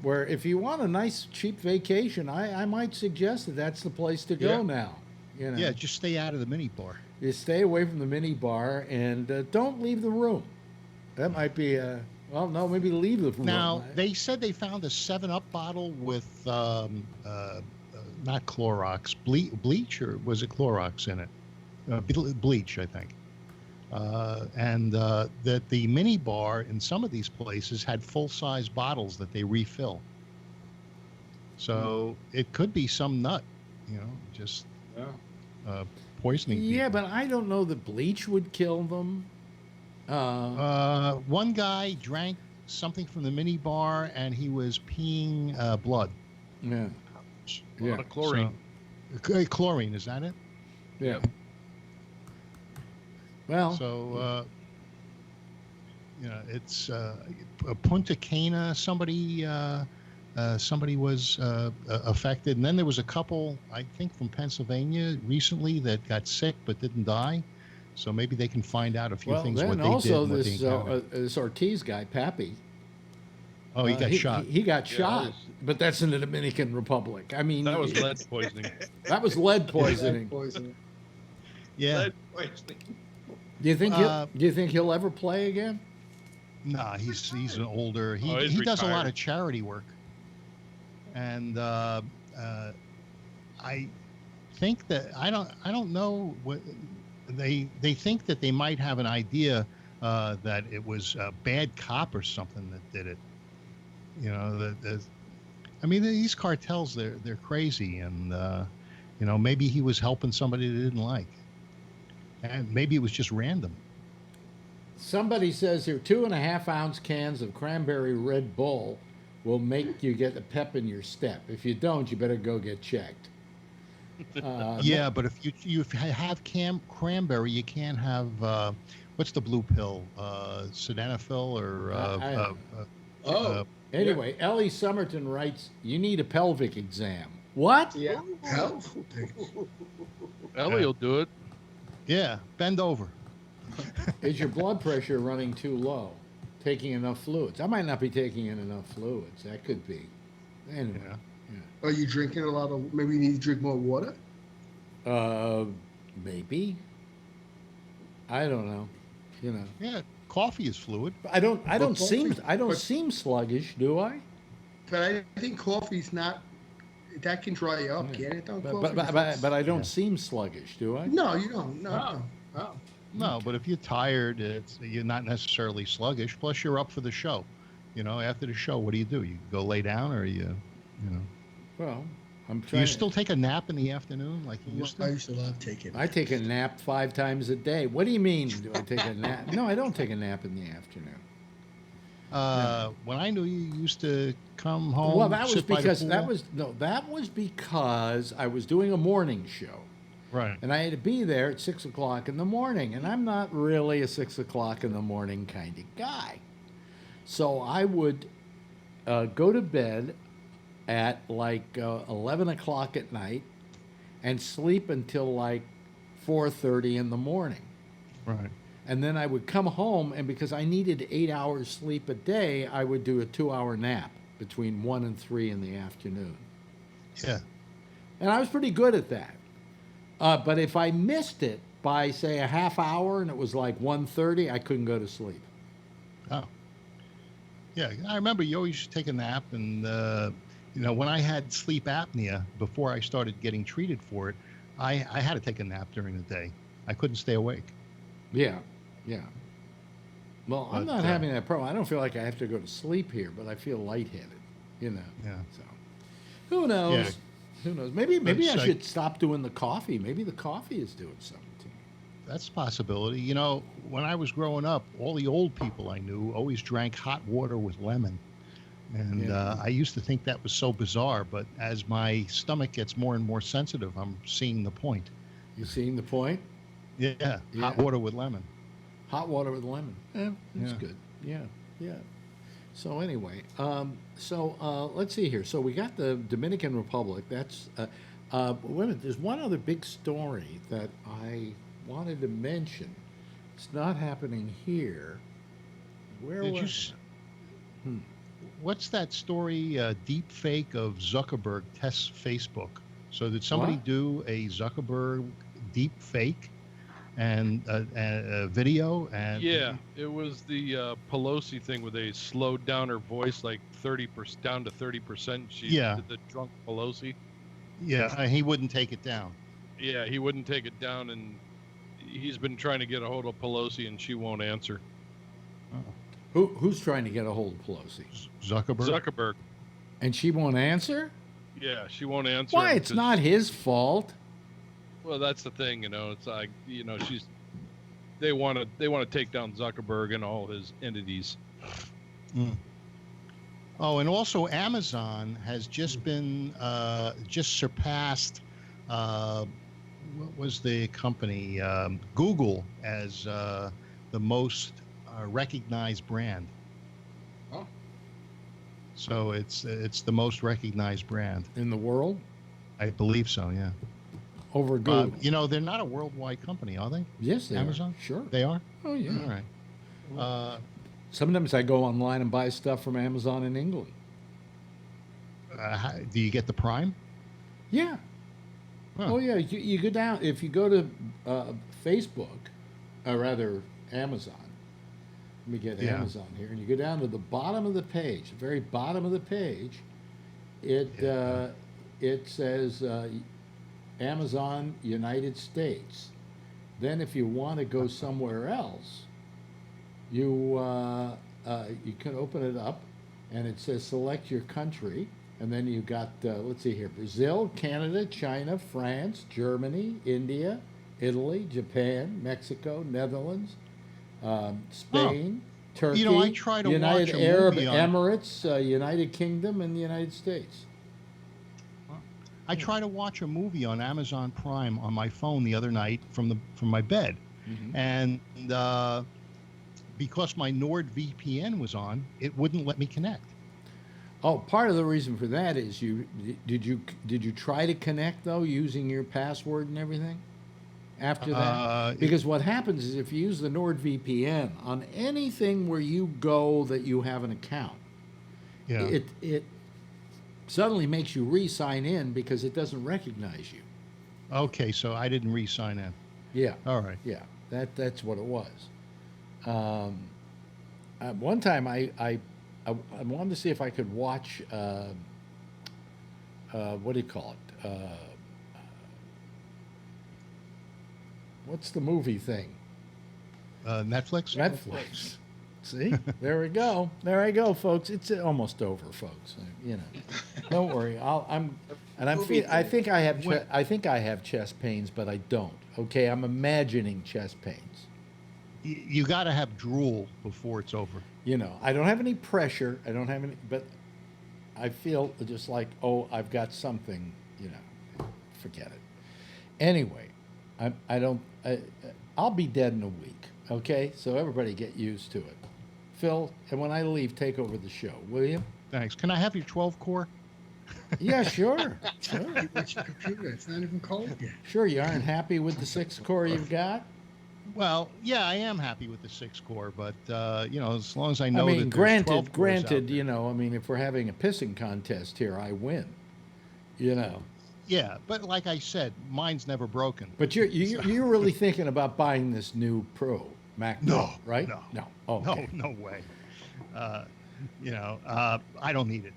Where if you want a nice cheap vacation, I might suggest that that's the place to go now. Yeah, just stay out of the mini bar. You stay away from the mini bar and don't leave the room. That might be maybe leave the room. Now, they said they found a 7-Up bottle with not Clorox, bleach, or was it Clorox in it? Bleach, I think. And that the mini bar in some of these places had full-size bottles that they refill. So it could be some nut, just poisoning people. Yeah, but I don't know that bleach would kill them. One guy drank something from the mini bar and he was peeing blood. Yeah. A lot of chlorine. So, chlorine, is that it? Yeah. Well, so it's Punta Cana. Somebody was affected, and then there was a couple, I think, from Pennsylvania recently that got sick but didn't die. So maybe they can find out a few things what they did. Also, this Ortiz guy, Pappy. Oh, he got shot. He got shot, but that's in the Dominican Republic. I mean, that was lead poisoning. That was lead poisoning. Yeah. Lead poisoning. Do you think he'll ever play again? Nah, he's an older. He does a lot of charity work, and I think that I don't know what they think that they might have an idea that it was a bad cop or something that did it. I mean, these cartels, they're crazy, and maybe he was helping somebody they didn't like. And maybe it was just random. Somebody says here 2.5-ounce cans of cranberry Red Bull will make you get a pep in your step. If you don't, you better go get checked. Yeah, but if you have cranberry, you can't have what's the blue pill? Sildenafil or anyway, Ellie Somerton writes, "You need a pelvic exam." What? Yeah. Ellie will do it. Yeah, bend over. Is your blood pressure running too low? Taking enough fluids? I might not be taking in enough fluids. That could be. Anyway. Yeah. Are you drinking a lot of? Maybe you need to drink more water. Maybe. I don't know. Yeah, coffee is fluid. I don't seem sluggish, do I? But I think coffee's not. That can dry you up, can it? But I don't seem sluggish, do I? No, you don't. No. No, but if you're tired, you're not necessarily sluggish. Plus, you're up for the show. After the show, what do? You go lay down, or you know? Well, I'm Do trying. you still take a nap in the afternoon like you used to? I used to love taking. I take a nap 5 times a day. What do you mean? Do I take a nap? No, I don't take a nap in the afternoon. When I knew you, you used to come home. Well, that was sit by the because pool. that was because I was doing a morning show. Right. And I had to be there at 6 o'clock in the morning, and I'm not really a 6 o'clock in the morning kind of guy. So I would go to bed at like 11 o'clock at night and sleep until like 4:30 in the morning. Right. And then I would come home, and because I needed 8 hours sleep a day, I would do a 2-hour nap between 1 and 3 in the afternoon. Yeah. And I was pretty good at that. But if I missed it by, say, a half hour and it was like 1:30, I couldn't go to sleep. Oh. Yeah, I remember you always used to take a nap, and when I had sleep apnea before I started getting treated for it, I had to take a nap during the day. I couldn't stay awake. Yeah, yeah. Well, I'm not having that problem. I don't feel like I have to go to sleep here, but I feel lightheaded, Yeah. So, who knows? Yeah. Who knows? Maybe I It's should stop doing the coffee. Maybe the coffee is doing something to me. That's a possibility. When I was growing up, all the old people I knew always drank hot water with lemon. And I used to think that was so bizarre, but as my stomach gets more and more sensitive, I'm seeing the point. You seeing the point? Yeah. Hot water with lemon. Hot water with lemon. That's good. Yeah, yeah. So anyway, let's see here. So we got the Dominican Republic. That's wait a minute. There's one other big story that I wanted to mention. It's not happening here. Where was it? What's that story? Deep fake of Zuckerberg tests Facebook. So did somebody do a Zuckerberg deep fake and a video? And yeah, it was the Pelosi thing where they slowed down her voice like 30% down to 30%. She did the drunk Pelosi. Yeah, he wouldn't take it down. Yeah, he wouldn't take it down, and he's been trying to get a hold of Pelosi, and she won't answer. Who's trying to get a hold of Pelosi? Zuckerberg. And she won't answer? Yeah, she won't answer. Why? It's not his fault. Well, that's the thing, It's like, they want to take down Zuckerberg and all his entities. Mm. Oh, and also Amazon has just been just surpassed. What was the company? Google as the most recognized brand. Oh. So it's the most recognized brand in the world. I believe so. Yeah. Over Google. They're not a worldwide company, are they? Yes, they Amazon? are. Sure. They are? Oh, yeah. All right. Sometimes I go online and buy stuff from Amazon in England. Do you get the Prime? Yeah. Huh. Oh, yeah. You go down. If you go to Facebook, or rather Amazon, let me get Amazon here, and you go down to the bottom of the page, the very bottom of the page, it says Amazon United States. Then if you want to go somewhere else, you can open it up, and it says select your country, and then you got let's see here: Brazil, Canada, China, France, Germany, India, Italy, Japan, Mexico, Netherlands, Spain, Turkey, I try to United watch a Arab movie Emirates, United Kingdom, and the United States. I tried to watch a movie on Amazon Prime on my phone the other night from my bed, and because my NordVPN was on, it wouldn't let me connect. Oh, part of the reason for that is did you try to connect though using your password and everything after that? Because what happens is if you use the NordVPN on anything where you go that you have an account, it suddenly makes you re-sign in because it doesn't recognize you. Okay, so I didn't re-sign in. Yeah. All right. Yeah, that's what it was. One time I wanted to see if I could watch what do you call it? What's the movie thing? Netflix? Netflix. See? There we go. There I go, folks. It's almost over, folks. Don't worry. And I think I have chest pains, but I don't. Okay, I'm imagining chest pains. You got to have drool before it's over. You know, I don't have any pressure. I don't have any, but I feel just like, oh, I've got something. You know, forget it. Anyway, I'll be dead in a week. Okay, so everybody get used to it. Phil, and when I leave, take over the show, will you? Thanks. Can I have your 12 core? Yeah, sure. What's your computer? It's not even cold yet. Sure, you aren't happy with the 6 core you've got? Well, yeah, I am happy with the 6 core, but you know, as long as I know that granted, you know, I mean, if we're having a pissing contest here, I win. You know. Yeah, but like I said, mine's never broken. But you're really thinking about buying this new Pro Mac Pro, right? No. Oh, okay. No way. You know, I don't need it.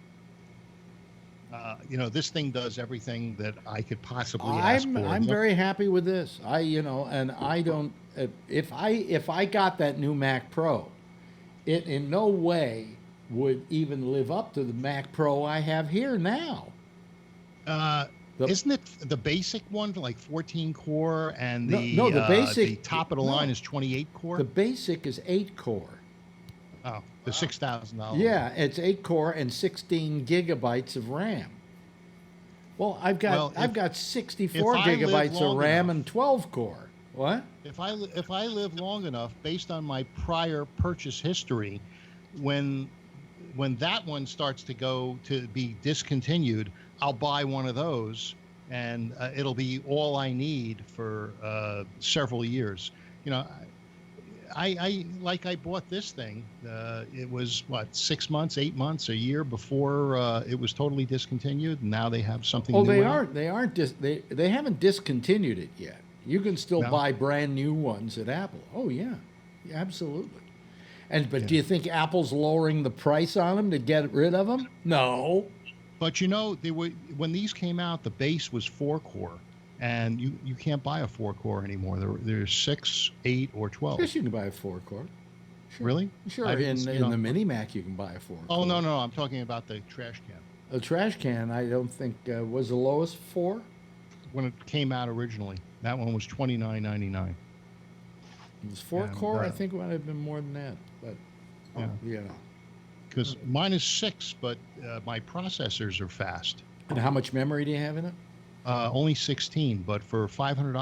You know, this thing does everything that I could possibly ask for. I'm very happy with this. And I don't. If I got that new Mac Pro, it in no way would even live up to the Mac Pro I have here now. Isn't it the basic one, like 14 core, and the the top of the line is 28 core? The basic is 8 core. Oh, the $6,000. Yeah, it's 8 core and 16 gigabytes of RAM. Well, I've got 64 gigabytes of RAM and 12 core. What? If I live long enough, based on my prior purchase history, when that one starts to go to be discontinued, I'll buy one of those, and it'll be all I need for several years. You know, I bought this thing. It was what, 6 months, 8 months, a year before it was totally discontinued. And now they have something. Oh, new they haven't discontinued it yet. You can still buy brand new ones at Apple. Oh yeah, absolutely. But do you think Apple's lowering the price on them to get rid of them? No. But you know, when these came out, the base was 4 core. And you can't buy a 4 core anymore. There's 6, 8, or 12. Yes, you can buy a 4 core. Sure. Really? Sure. In the Mini Mac, you can buy a 4 core. Oh, no. I'm talking about the trash can. The trash can, I don't think, was the lowest 4? When it came out originally. That one was $29.99. It was 4 core? I think it might have been more than that. But, yeah. Because mine is 6, but my processors are fast. And how much memory do you have in it? Only 16, but for $500,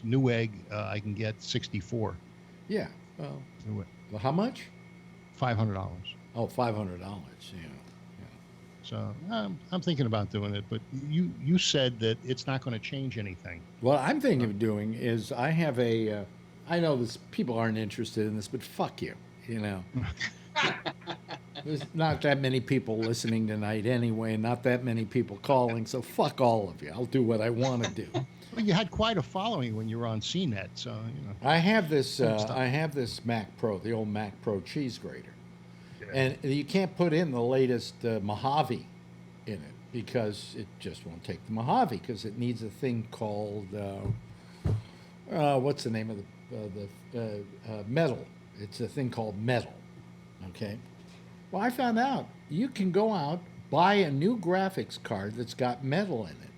Newegg, I can get 64. Yeah. Well, how much? $500. Oh, $500. Yeah. So I'm thinking about doing it, but you said that it's not going to change anything. What I'm thinking of doing is I have a. I know this people aren't interested in this, but fuck you. You know. There's not that many people listening tonight anyway, and not that many people calling, so fuck all of you. I'll do what I want to do. Well, you had quite a following when you were on CNET, so, you know. I have this Mac Pro, the old Mac Pro cheese grater. Yeah. And you can't put in the latest Mojave in it because it just won't take the Mojave because it needs a thing called, what's the name of the metal? It's a thing called metal, okay? Well, I found out you can go out, buy a new graphics card that's got metal in it,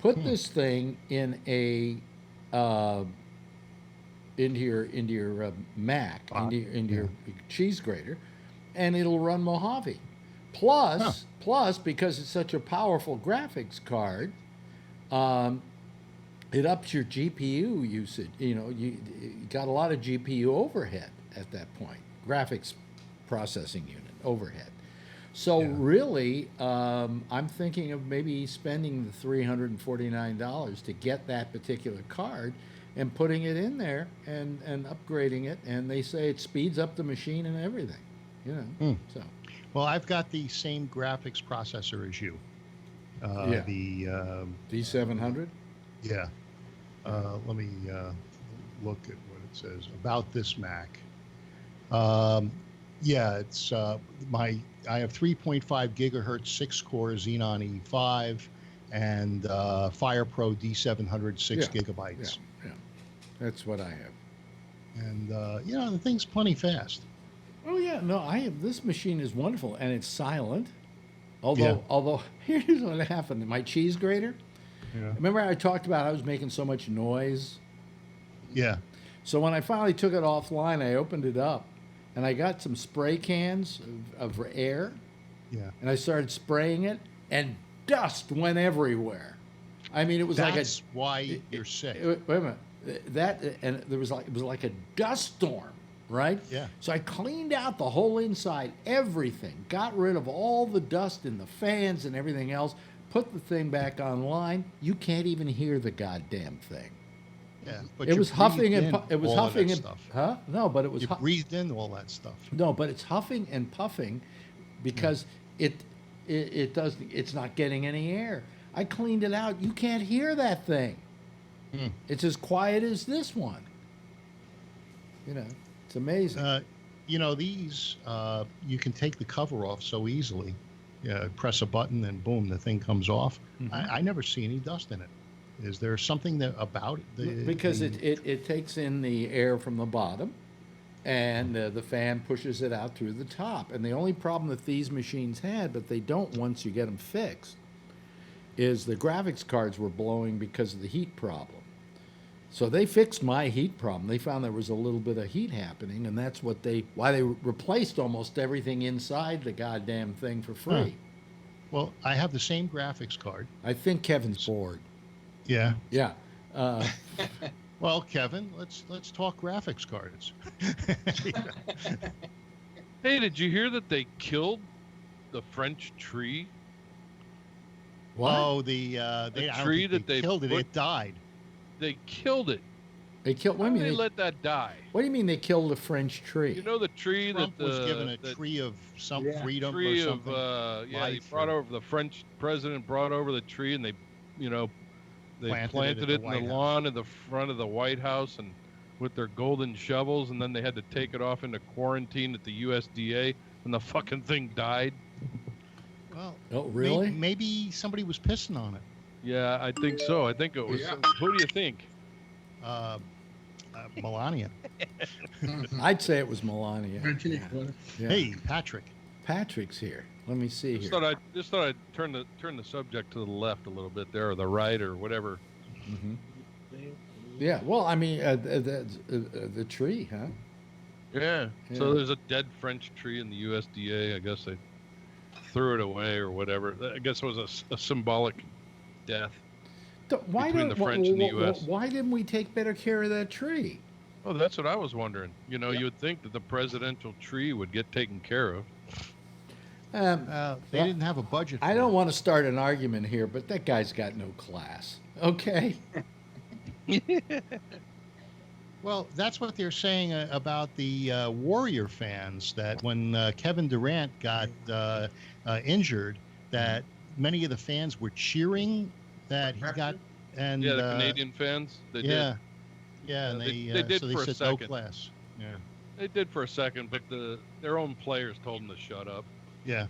put this thing in a into your Mac, into your cheese grater, and it'll run Mojave. Plus, because it's such a powerful graphics card, it ups your GPU usage. You know, you got a lot of GPU overhead at that point. Graphics processing unit overhead. So really, I'm thinking of maybe spending the $349 to get that particular card and putting it in there and upgrading it. And they say it speeds up the machine and everything, you know. So, well, I've got the same graphics processor as you. The D700. Yeah. Let me look at what it says about this Mac. Yeah, it's I have 3.5 gigahertz 6-core Xenon E5 and FirePro D700 6 gigabytes. Yeah, that's what I have. And you know, the thing's plenty fast. Oh yeah, no, this machine is wonderful and it's silent. Although here's what happened. My cheese grater. Yeah. Remember I talked about I was making so much noise? Yeah. So when I finally took it offline, I opened it up, and I got some spray cans of air. Yeah. And I started spraying it, and dust went everywhere. I mean, it was That's why you're sick. Wait a minute. It was like a dust storm, right? Yeah. So I cleaned out the whole inside, everything, got rid of all the dust in the fans and everything else, put the thing back online. You can't even hear the goddamn thing. Yeah, but It was huffing and stuff. huh? No, but it was you breathed in all that stuff. No, but it's huffing and puffing because it's not getting any air. I cleaned it out. You can't hear that thing. It's as quiet as this one. It's amazing. These you can take the cover off so easily. Press a button and boom, the thing comes off. I never see any dust in it. Is there something about it? Because it takes in the air from the bottom, and the fan pushes it out through the top. And the only problem that these machines had, but they don't once you get them fixed, is the graphics cards were blowing because of the heat problem. So they fixed my heat problem. They found there was a little bit of heat happening, and that's why they replaced almost everything inside the goddamn thing for free. Huh. Well, I have the same graphics card. I think Kevin's bored. Yeah. Yeah. Well, Kevin, let's talk graphics cards. Hey, did you hear that they killed the French tree? What? Oh, the tree that they killed it. It died. They killed it. They killed. Why did they let that die? What do you mean they killed a French tree? You know the tree Trump that was given a tree of some freedom tree or something. They brought over the French president brought over the tree and they planted it in the lawn in the front of the White House and with their golden shovels, and then they had to take it off into quarantine at the USDA, and the fucking thing died. Well, oh really? Maybe somebody was pissing on it. Yeah, I think so. I think it was. Yeah. Who do you think? Melania. I'd say it was Melania. Yeah. Hey, Patrick. Patrick's here. Let me see here. Just thought I'd turn the subject to the left a little bit there, or the right, or whatever. Mm-hmm. Yeah. Well, I mean, the tree, huh? Yeah. So there's a dead French tree in the USDA. I guess they threw it away or whatever. I guess it was a symbolic death between the French and the U.S. Why didn't we take better care of that tree? Oh, that's what I was wondering. You would think that the presidential tree would get taken care of. They didn't have a budget. I don't want to start an argument here, but that guy's got no class. Okay. Well, that's what they're saying about the Warrior fans, that when Kevin Durant got injured, that many of the fans were cheering that he got. And the Canadian fans. They did. Yeah, and they did so they for a said second. no class. Yeah. They did for a second, but their own players told them to shut up. Yeah.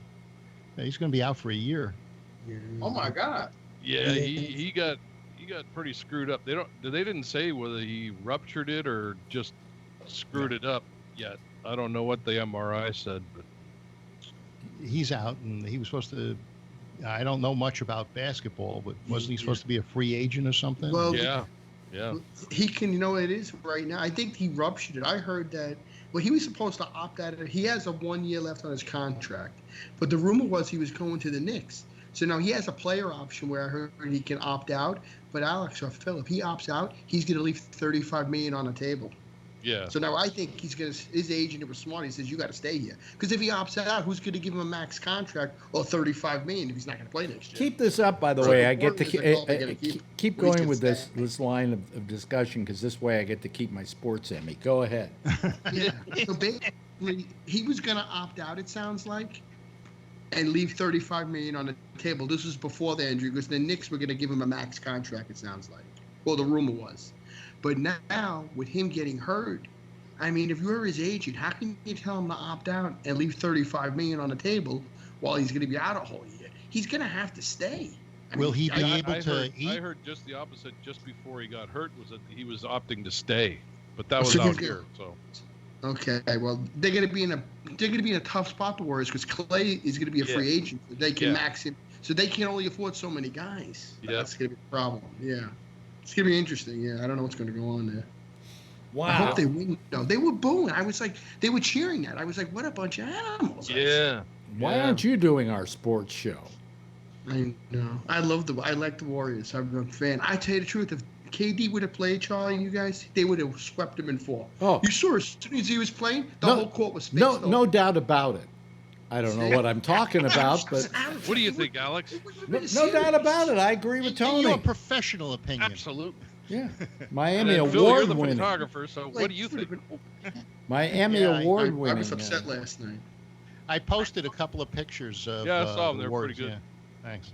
He's going to be out for a year. Oh my God. Yeah, he got pretty screwed up. They didn't say whether he ruptured it or just screwed it up yet. I don't know what the MRI said, but he's out, and he was supposed to. I don't know much about basketball, but wasn't he supposed to be a free agent or something? Well, yeah. He can. You know what it is right now? I think he ruptured it. I heard that. Well, he was supposed to opt out of it. He has 1 year left on his contract, but the rumor was he was going to the Knicks. So now he has a player option where I heard he can opt out. But Alex or Phil, if he opts out, he's going to leave $35 million on the table. Yeah. So now I think he's going to. His agent was smart. He says you got to stay here because if he opts out, who's going to give him a max contract or $35 million if he's not going to play next year? Keep this up, by the way. I get to keep going with this line of discussion because this way I get to keep my sports in me. Go ahead. Yeah. So basically, he was going to opt out. It sounds like. And leave $35 million on the table. This was before the injury because the Knicks were going to give him a max contract, it sounds like. Well, the rumor was. But now, with him getting hurt, I mean, if you're his agent, how can you tell him to opt out and leave $35 million on the table while he's going to be out a whole year? He's going to have to stay. Will he be able to eat? I heard just the opposite just before he got hurt was that he was opting to stay. But that was out here, so. Okay, well they're gonna be in a tough spot, the Warriors, because Clay is gonna be a free agent. So they can max him, so they can only afford so many guys. Yeah. That's gonna be a problem. Yeah, it's gonna be interesting. Yeah, I don't know what's gonna go on there. Wow. I hope they win. No, they were booing. I was like, they were cheering that. I was like, what a bunch of animals. Yeah. Why aren't you doing our sports show? I know. I like the Warriors. I'm a fan. I tell you the truth, if KD would have played, Charlie, you guys, they would have swept him in 4. Oh. You saw as soon as he was playing, the whole court was spaced over. No doubt about it. I don't know what I'm talking about, but what do you think, Alex? No doubt about it. I agree with Tony. Your professional opinion. Absolutely. Yeah. Miami Phil, award you're the winning photographer, so what do you think? Miami award winning. I was upset last night. I posted a couple of pictures of I saw them. They're awards. pretty good. Yeah. Thanks.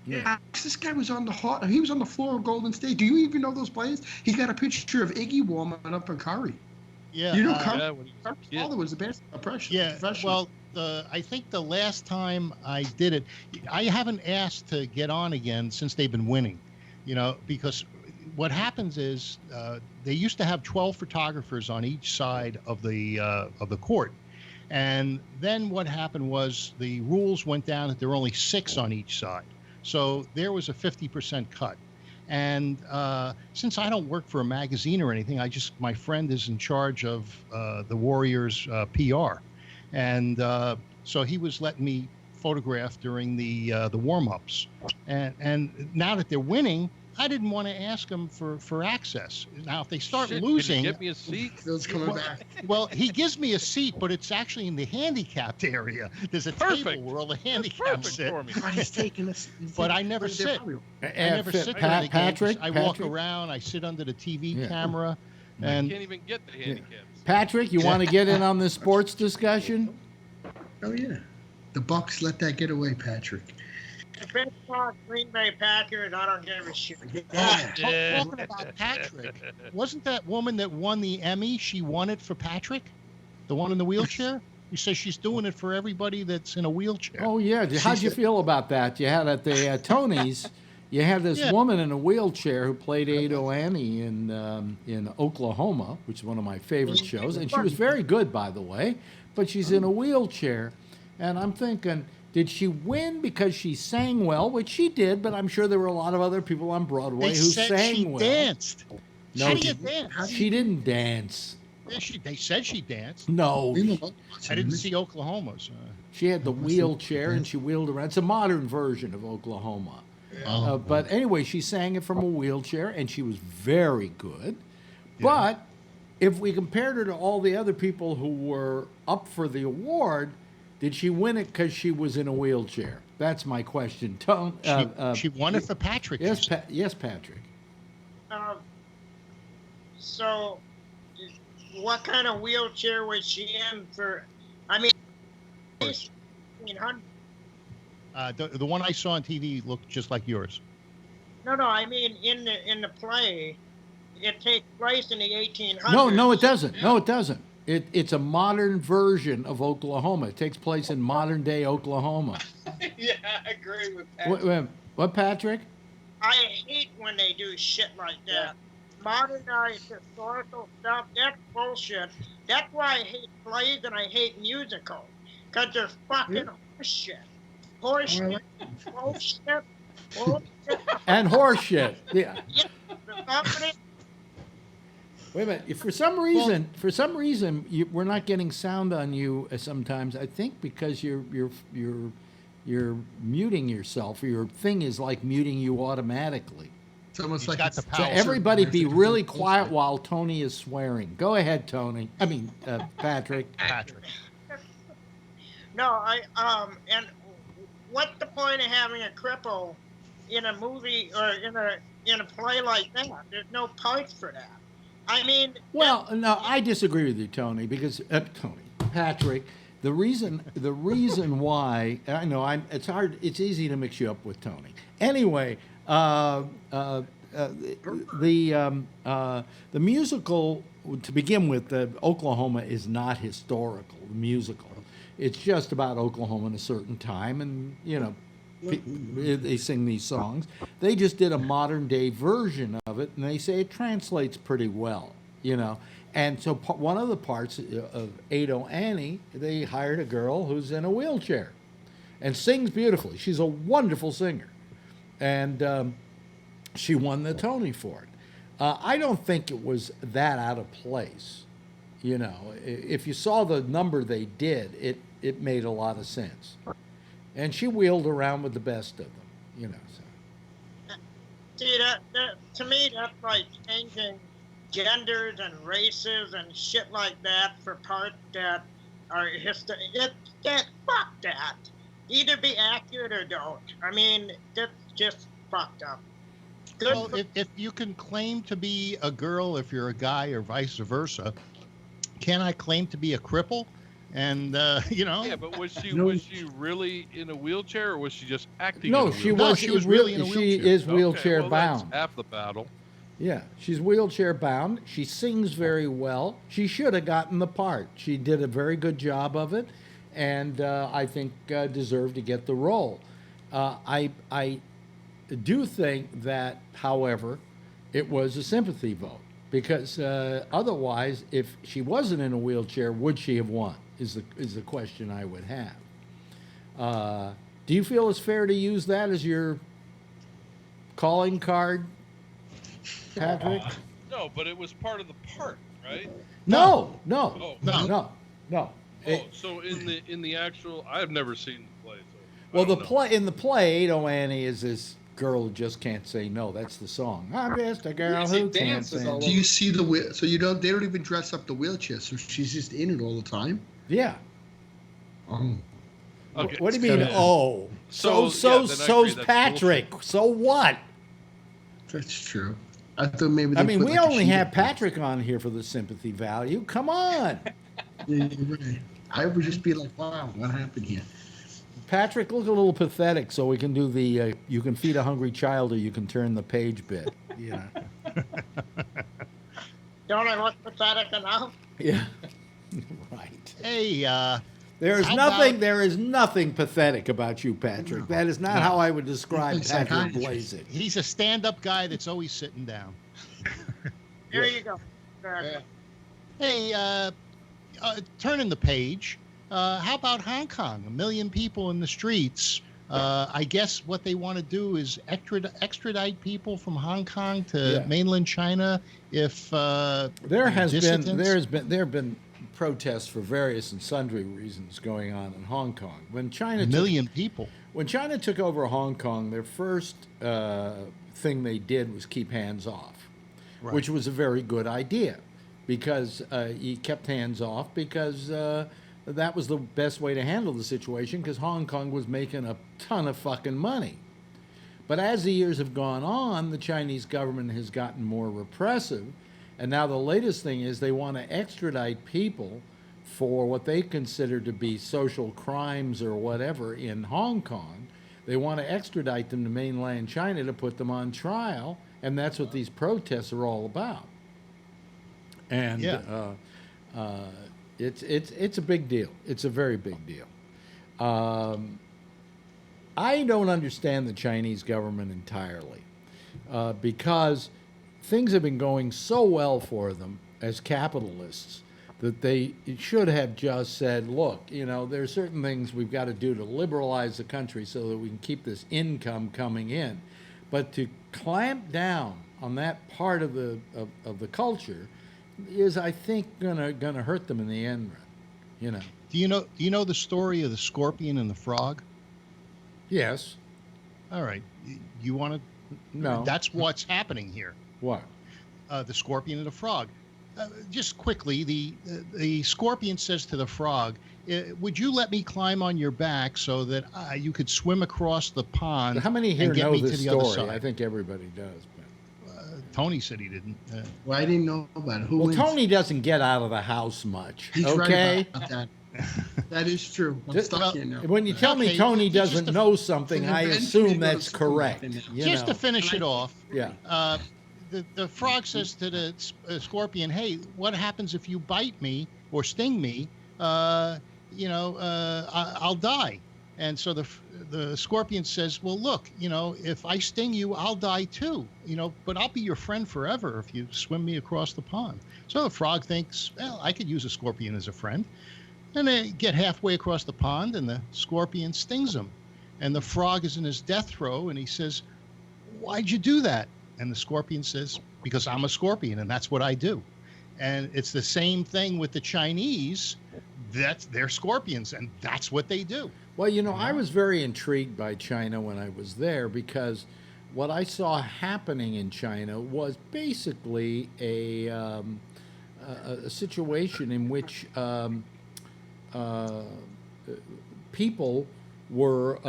Yeah, this guy was on he was on the floor of Golden State. Do you even know those players? He got a picture of Iggy warming up on Curry. Yeah. You know, Curry's father was the best professional. Yeah. Well, I think the last time I did it, I haven't asked to get on again since they've been winning. You know, because what happens is they used to have 12 photographers on each side of the court. And then what happened was the rules went down that there were only 6 on each side. So there was a 50% cut. And since I don't work for a magazine or anything, my friend is in charge of the Warriors PR. And so he was letting me photograph during the warm-ups. And now that they're winning, I didn't want to ask him for access. Now, if they start losing, can you get me a seat? Phil's coming back. Well, he gives me a seat, but it's actually in the handicapped area. There's a table where all the handicapped sit. For me. He's taking us. But I never sit. I never sit during the games. I walk around. I sit under the TV camera. And I can't even get the handicaps. Patrick, you want to get in on this sports discussion? Oh yeah, the Bucks let that get away, Patrick. If it's not Green Bay Packers, I don't give a shit. Talking about Patrick, wasn't that woman that won the Emmy? She won it for Patrick, the one in the wheelchair. You say she's doing it for everybody that's in a wheelchair. Oh yeah. How'd you feel about that? You had at the Tonys, you had this woman in a wheelchair who played Ado Annie in Oklahoma, which is one of my favorite shows, and she was very good, by the way. But she's in a wheelchair, and I'm thinking, did she win because she sang well? Which she did, but I'm sure there were a lot of other people on Broadway who sang well. She danced. No, How do you dance? She didn't dance. Yeah, they said she danced. No. I didn't see Oklahoma's. She had the wheelchair and she wheeled around. It's a modern version of Oklahoma. But anyway, she sang it from a wheelchair and she was very good. Yeah. But if we compared her to all the other people who were up for the award, did she win it because she was in a wheelchair? That's my question. She won it for Patrick. Yes, yes, Patrick. So, what kind of wheelchair was she in for? I mean, 1800. The one I saw on TV looked just like yours. No. I mean, in the play, it takes place in the 1800s. No, it doesn't. No, it doesn't. It's a modern version of Oklahoma. It takes place in modern day Oklahoma. Yeah, I agree with Patrick. What, Patrick? I hate when they do shit like that. Yeah. Modernized historical stuff, that's bullshit. That's why I hate plays and I hate musicals. Because they're fucking horseshit. Horseshit. And horseshit. Yeah. Wait a minute. For some reason, we're not getting sound on you sometimes. I think because you're muting yourself. Or your thing is like muting you automatically. It's almost like got the power. So everybody, be really quiet while Tony is swearing. Go ahead, Tony. Patrick. No, and what's the point of having a cripple in a movie or in a play like that? There's no parts for that. I mean, well, no, I disagree with you, Tony, because Patrick, the reason why I know it's hard, it's easy to mix you up with Tony. Anyway, the musical to begin with, Oklahoma is not historical. The musical, it's just about Oklahoma in a certain time, and they sing these songs. They just did a modern day version of it, and they say it translates pretty well, And so one of the parts of Ado Annie, they hired a girl who's in a wheelchair and sings beautifully. She's a wonderful singer. And she won the Tony for it. I don't think it was that out of place. You know, if you saw the number they did, it made a lot of sense. And she wheeled around with the best of them, you know. So. See, that to me, that's like changing genders and races and shit like that for parts that are history. Fuck that. Either be accurate or don't. I mean, that's just fucked up. Well, if you can claim to be a girl if you're a guy or vice versa, can I claim to be a cripple? And you know. Yeah, but was she really in a wheelchair, or was she just acting? No, she was really in a wheelchair. She is wheelchair bound. That's half the battle. Yeah, she's wheelchair bound. She sings very well. She should have gotten the part. She did a very good job of it, and I think deserved to get the role. I do think that, however, it was a sympathy vote, because otherwise, if she wasn't in a wheelchair, would she have won? Is the question I would have. Do you feel it's fair to use that as your calling card, Patrick? No, but it was part of the part, right? No. Oh, No. Oh, so in the actual, I've never seen the play. So well, in the play, Ado Annie is this girl who just can't say no. That's the song. I'm just a girl who can't say no. Do you see so they don't even dress up the wheelchair, so she's just in it all the time? Yeah. Oh. Okay. What do you mean? Oh, so's Patrick. Bullshit. So what? That's true. I thought maybe. I mean, we only have Patrick on here for the sympathy value. Come on. Yeah, you're right. I would just be like, wow, what happened here? Patrick, look a little pathetic, so we can do the you can feed a hungry child or you can turn the page bit. Yeah. Don't I look pathetic enough? Yeah. Right. Hey, there is nothing pathetic about you, Patrick. No. That is not how I would describe Patrick Blazek. He's a stand-up guy that's always sitting down. There you go. Yeah. Hey, turning the page. How about Hong Kong? 1 million people in the streets. I guess what they want to do is extradite people from Hong Kong to mainland China. If there have been protests for various and sundry reasons going on in Hong Kong. When China 1 million people. When China took over Hong Kong, their first thing they did was keep hands off, right, which was a very good idea, because he kept hands off because that was the best way to handle the situation, because Hong Kong was making a ton of fucking money. But as the years have gone on, the Chinese government has gotten more repressive, and now the latest thing is they want to extradite people for what they consider to be social crimes or whatever in Hong Kong. They want to extradite them to mainland China to put them on trial, and that's what these protests are all about. And it's a big deal. It's a very big deal. I don't understand the Chinese government entirely, because things have been going so well for them as capitalists that they should have just said, look, you know, there are certain things we've got to do to liberalize the country so that we can keep this income coming in. But to clamp down on that part of the culture is, I think, gonna hurt them in the end run. You know. Do you know the story of the scorpion and the frog? Yes. All right. You want to? No. That's what's happening here. What? The scorpion and the frog. Just quickly, the scorpion says to the frog, "Would you let me climb on your back so that you could swim across the pond?" But how many here and get know me this to the other story? side? I think everybody does. Tony said he didn't. Well, I didn't know about it. Who well, wins? Tony doesn't get out of the house much. He's okay? right about that. That is true. I'm stuck here now. When you tell me Tony doesn't know something, I assume that's correct. Just to finish it off, yeah. The frog says to the scorpion, "Hey, what happens if you bite me or sting me? I'll die." And so the scorpion says, well, look, if I sting you, I'll die too, but I'll be your friend forever if you swim me across the pond. So the frog thinks, well, I could use a scorpion as a friend. And they get halfway across the pond and the scorpion stings him. And the frog is in his death throe and he says, why'd you do that? And the scorpion says, because I'm a scorpion and that's what I do. And it's the same thing with the Chinese. They're scorpions and that's what they do. Well, I was very intrigued by China when I was there because what I saw happening in China was basically a situation in which people were,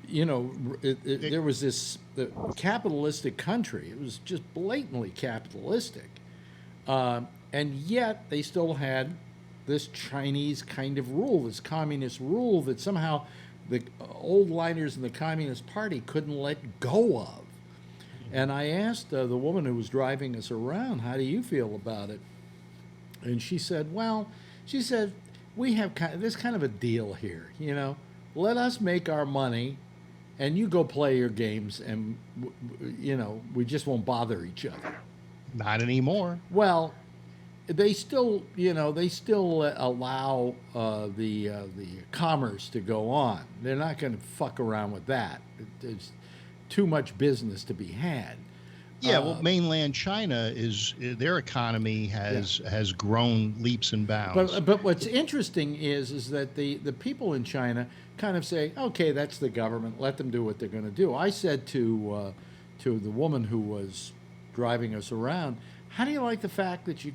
there was this capitalistic country. It was just blatantly capitalistic. And yet they still had this Chinese kind of rule, this communist rule that somehow the old liners in the Communist Party couldn't let go of. And I asked the woman who was driving us around, how do you feel about it? And she said, we have this kind of a deal here, let us make our money and you go play your games and, we just won't bother each other. Not anymore. Well, they still, allow the commerce to go on. They're not going to fuck around with that. There's too much business to be had. Yeah, well, mainland China their economy has grown leaps and bounds. But what's interesting is that the people in China kind of say, okay, that's the government. Let them do what they're going to do. I said to the woman who was driving us around, how do you like the fact that you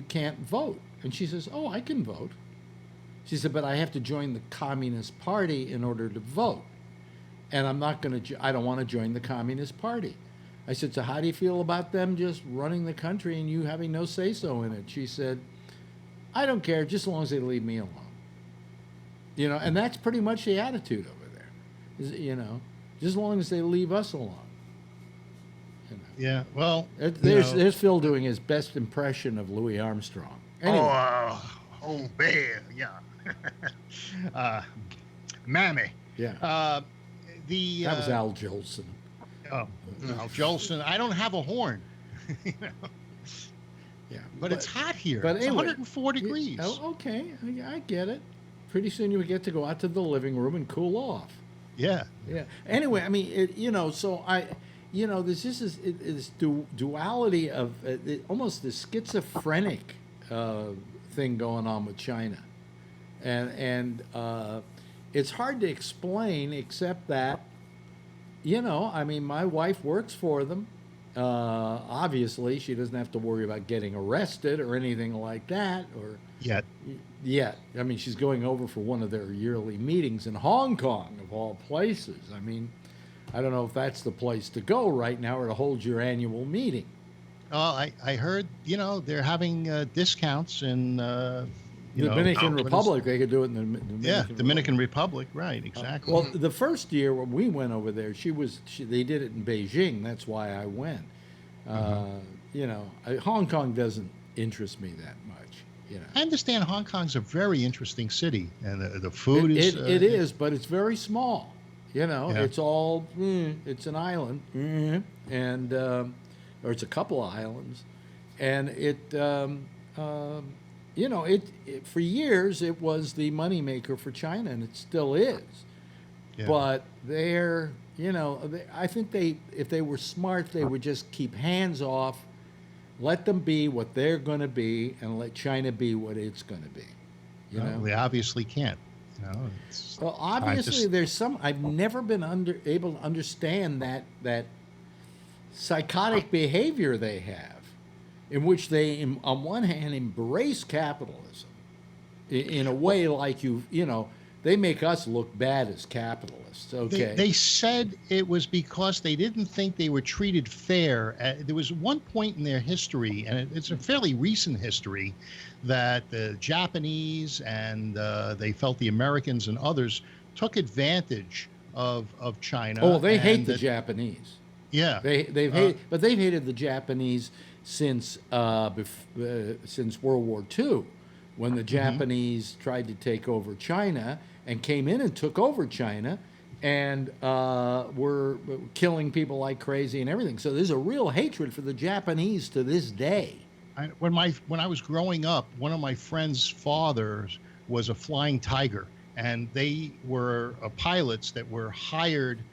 can't vote? And she says, oh, I can vote. She said, but I have to join the Communist Party in order to vote. And I don't want to join the Communist Party. I said, so how do you feel about them just running the country and you having no say-so in it? She said, I don't care, just as long as they leave me alone. And that's pretty much the attitude over there. Just as long as they leave us alone. Yeah, well, there's Phil doing his best impression of Louis Armstrong. Anyway. Oh, bear, yeah. Mammy. Yeah. That was Al Jolson. Oh, Al Jolson. I don't have a horn. Yeah, but it's hot here. But it's anyway, 104 degrees. Okay, I get it. Pretty soon you get to go out to the living room and cool off. Yeah. Yeah. Anyway, I mean, so there's just this duality of almost this schizophrenic thing going on with China, and it's hard to explain except that, I mean, my wife works for them. Obviously, she doesn't have to worry about getting arrested or anything like that, or yet. I mean, she's going over for one of their yearly meetings in Hong Kong, of all places. I mean, I don't know if that's the place to go right now or to hold your annual meeting. Oh, I heard, they're having discounts in Dominican Republic. They could do it in the Dominican Republic. Right, exactly. Well, the first year when we went over there, they did it in Beijing. That's why I went. Hong Kong doesn't interest me that much. I understand Hong Kong's a very interesting city, and the food is. It is, but it's very small. It's all it's an island, and or it's a couple of islands, and for years it was the moneymaker for China, and it still is. Yeah. But I think if they were smart, they would just keep hands off, let them be what they're going to be, and let China be what it's going to be. They obviously can't. Well, obviously there's some. I've never been able to understand that psychotic behavior they have, in which they, on one hand, embrace capitalism in a way like they make us look bad as capitalists. Okay. They said it was because they didn't think they were treated fair. There was one point in their history, and it's a fairly recent history, that the Japanese and they felt the Americans and others took advantage of China. Oh, they hate the Japanese. Yeah. They've hated the Japanese since World War II. when the Japanese tried to take over China and came in and took over China and were killing people like crazy and everything. So there's a real hatred for the Japanese to this day. When I was growing up, one of my friend's fathers was a flying tiger, and they were pilots that were hired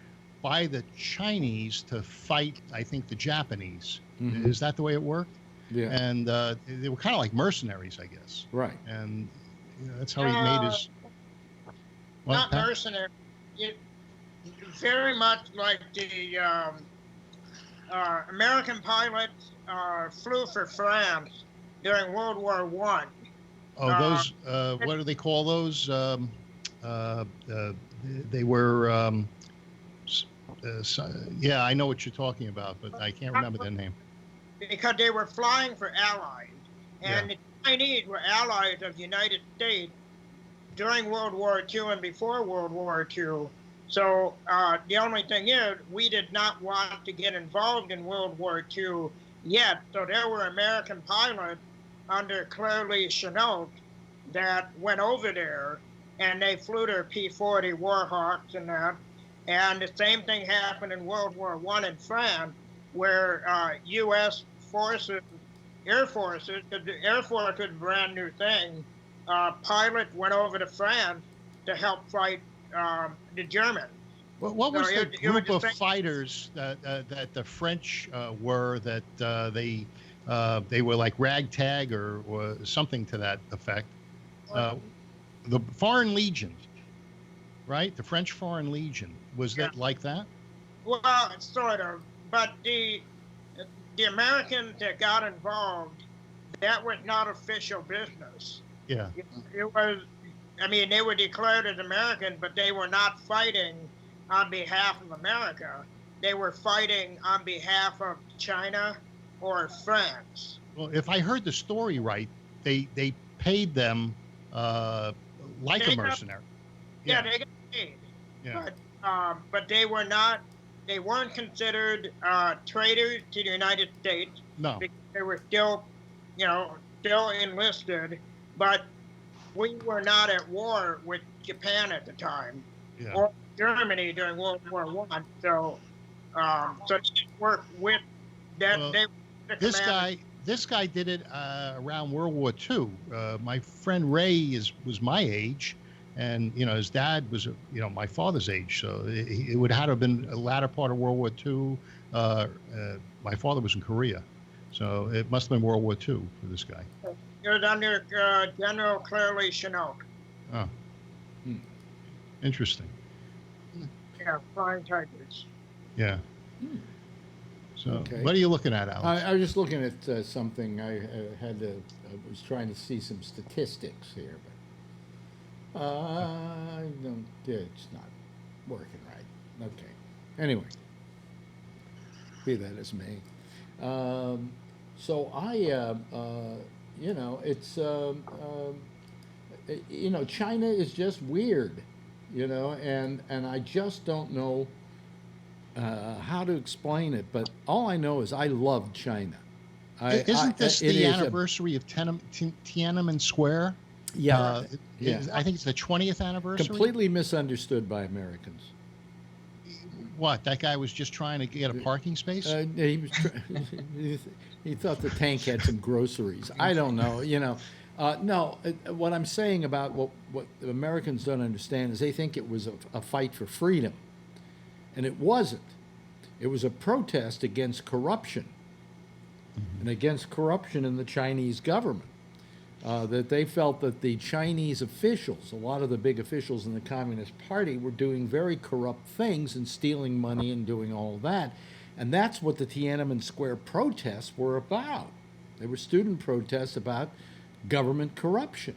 by the Chinese to fight, I think, the Japanese. Is that the way it worked? Yeah. And they were kind of like mercenaries, I guess. Right. And that's how he made his. Not mercenary. Very much like the American pilots flew for France during World War I. Oh, those, what do they call those? They were, yeah, I know what you're talking about, but I can't remember their name. Because they were flying for Allies. And the Chinese were allies of the United States during World War II and before World War II. So the only thing is, we did not want to get involved in World War II yet. So there were American pilots under Clearly Chinook that went over there, and they flew their P-40 Warhawks and that. And the same thing happened in World War I in France, where U.S. forces, Air Forces, because the Air Force was a brand new thing, pilots went over to France to help fight the Germans. Well, what was the group of fighters that the French were, that they were like ragtag or something to that effect? The Foreign Legion, right? The French Foreign Legion. Was that like that? Well, sort of. But the Americans that got involved, that was not official business. Yeah. It was, I mean, they were declared as American, but they were not fighting on behalf of America. They were fighting on behalf of China or France. Well, if I heard the story right, they paid them like a mercenary. Yeah, they got paid. Yeah. But they were not. They weren't considered traitors to the United States. No. Because they were still, still enlisted. But we were not at war with Japan at the time, or Germany during World War I. So, so they worked with that. Well, they, this guy did it around World War II. My friend Ray was my age, and his dad was my father's age, so it would have been a latter part of World War II. My father was in Korea, so it must have been World War II for this guy. It was under General Clearly Chinook. Oh, interesting. Yeah, flying tigers. Yeah. So, what are you looking at, Alex? I was just looking at something. I was trying to see some statistics here, but I don't. It's not working right. Okay. Anyway, be that as may. So it's China is just weird, and I just don't know how to explain it, but all I know is I love China. Isn't this the anniversary of Tiananmen Square? Yeah. I think it's the 20th anniversary. Completely misunderstood by Americans. What? That guy was just trying to get a parking space? He was. He thought the tank had some groceries. I don't know. No. What I'm saying about what the Americans don't understand is they think it was a fight for freedom. And it wasn't. It was a protest against corruption, and against corruption in the Chinese government. That they felt that the Chinese officials, a lot of the big officials in the Communist Party, were doing very corrupt things and stealing money and doing all of that. And that's what the Tiananmen Square protests were about. They were student protests about government corruption.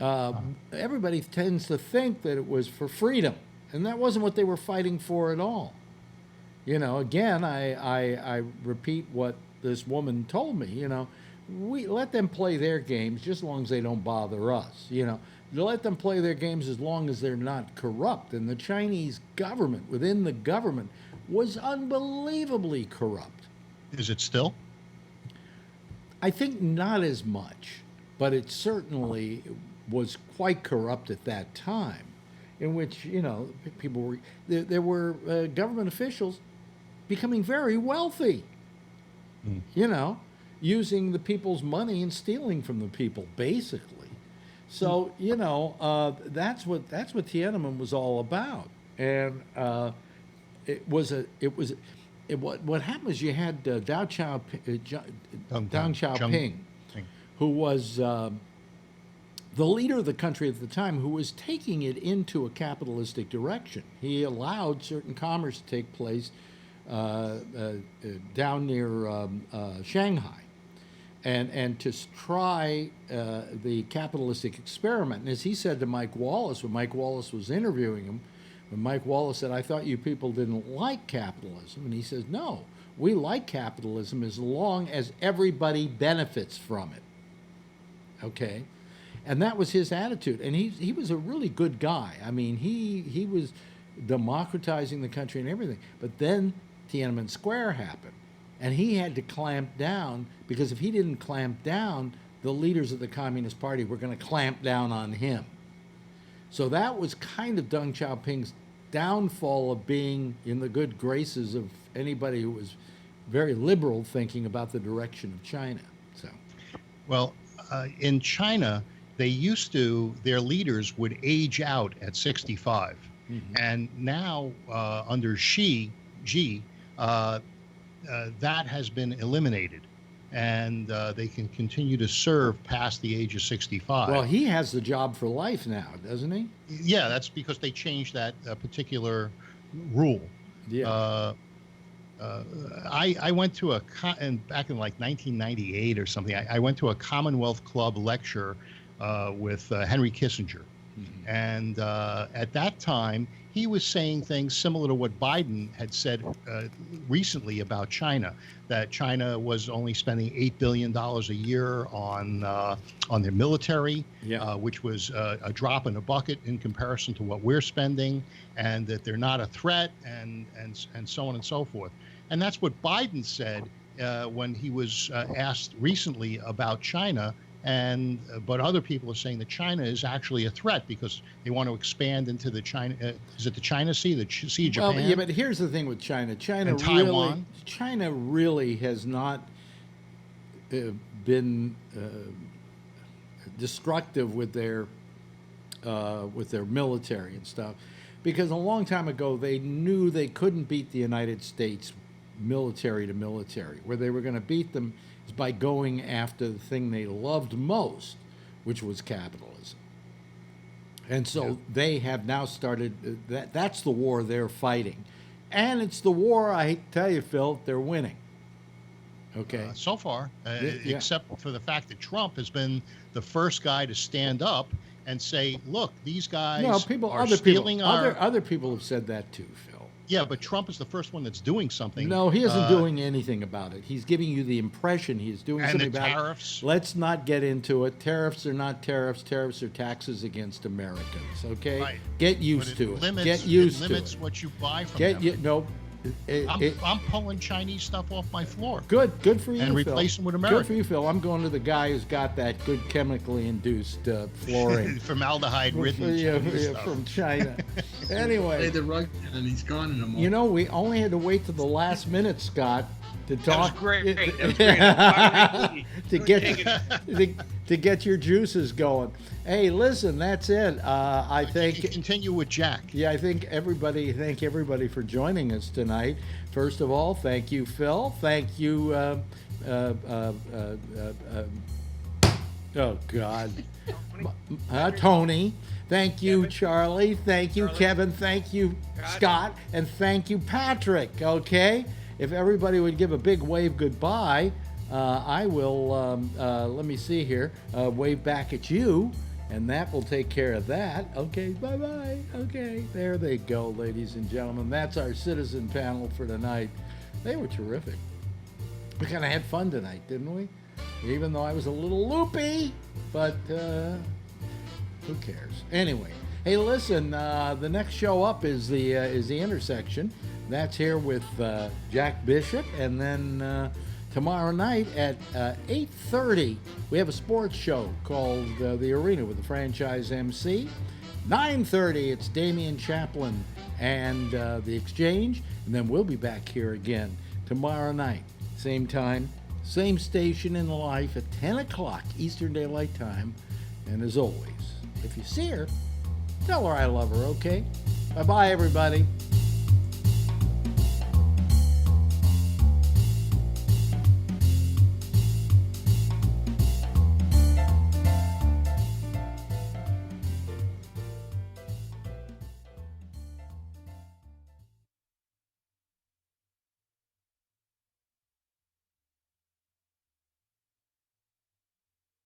Everybody tends to think that it was for freedom. And that wasn't what they were fighting for at all. Again, I repeat what this woman told me, we let them play their games just as long as they don't bother us, Let them play their games as long as they're not corrupt. And the Chinese government, within the government, was unbelievably corrupt. Is it still? I think not as much. but it certainly was quite corrupt at that time, in which, you know, people were, there were government officials becoming very wealthy, you know, using the people's money and stealing from the people, basically. So, you know, that's what Tiananmen was all about. And what happened was you had Deng Xiaoping, who was the leader of the country at the time, who was taking it into a capitalistic direction. He allowed certain commerce to take place down near Shanghai, and to try the capitalistic experiment. And as he said to Mike Wallace, when Mike Wallace was interviewing him, when Mike Wallace said, "I thought you people didn't like capitalism," and he says, "No, we like capitalism as long as everybody benefits from it." Okay? And that was his attitude. And he was a really good guy. I mean, he was democratizing the country and everything. But then Tiananmen Square happened. And he had to clamp down, because if he didn't clamp down, the leaders of the Communist Party were going to clamp down on him. So that was kind of Deng Xiaoping's downfall of being in the good graces of anybody who was very liberal thinking about the direction of China. So, well, in China, their leaders would age out at 65. Mm-hmm. And now under Xi, that has been eliminated. And they can continue to serve past the age of 65. Well, he has the job for life now, doesn't he? Yeah, that's because they changed that particular rule. Yeah. I went to back in like 1998 or something, I went to a Commonwealth Club lecture with Henry Kissinger. Mm-hmm. And at that time, he was saying things similar to what Biden had said recently about China, that China was only spending $8 billion a year on their military, which was a drop in a bucket in comparison to what we're spending, and that they're not a threat, and so on and so forth. And that's what Biden said when he was asked recently about China. But other people are saying that China is actually a threat because they want to expand into the China. Is it the China Sea, the Sea of Japan? Well, yeah, but here's the thing with China. China really has not been destructive with their military and stuff, because a long time ago they knew they couldn't beat the United States military to military. Where they were going to beat them is by going after the thing they loved most, which was capitalism. And so they have now started, that's the war they're fighting. And it's the war, I hate to tell you, Phil, they're winning. Okay. So far, except for the fact that Trump has been the first guy to stand up and say, look, these guys are stealing our... Other people have said that too, Phil. Yeah, but Trump is the first one that's doing something. No, he isn't doing anything about it. He's giving you the impression he's doing something about it. And the tariffs. Let's not get into it. Tariffs are not tariffs. Tariffs are taxes against Americans, okay? Right. Get used to it. Get used to it. It limits what you buy from them. No. I'm pulling Chinese stuff off my floor. Good for you, and Phil. replacing with American. Good for you, Phil. I'm going to the guy who's got that good chemically induced flooring. Formaldehyde-ridden from China. Anyway. The rug and he's gone in a moment. You know, we only had to wait to the last minute, Scott, to talk. That was great. to get your juices going. Hey, listen, that's it. I think continue with Jack. Yeah, I think thank everybody for joining us tonight. First of all, thank you, Phil. Thank you. Oh God, Tony. Thank you, Kevin. Charlie. Thank you, Kevin. Thank you, Scott, and thank you, Patrick. Okay, if everybody would give a big wave goodbye. I will, let me see here, wave back at you, and that will take care of that. Okay, bye-bye. Okay, there they go, ladies and gentlemen. That's our citizen panel for tonight. They were terrific. We kind of had fun tonight, didn't we? Even though I was a little loopy, but who cares? Anyway, hey, listen, the next show up is the Intersection. That's here with Jack Bishop, and then... Tomorrow night at 8:30, we have a sports show called The Arena with the franchise MC. 9:30, it's Damian Chaplin and The Exchange. And then we'll be back here again tomorrow night. Same time, same station in life at 10 o'clock Eastern Daylight Time. And as always, if you see her, tell her I love her, okay? Bye-bye, everybody.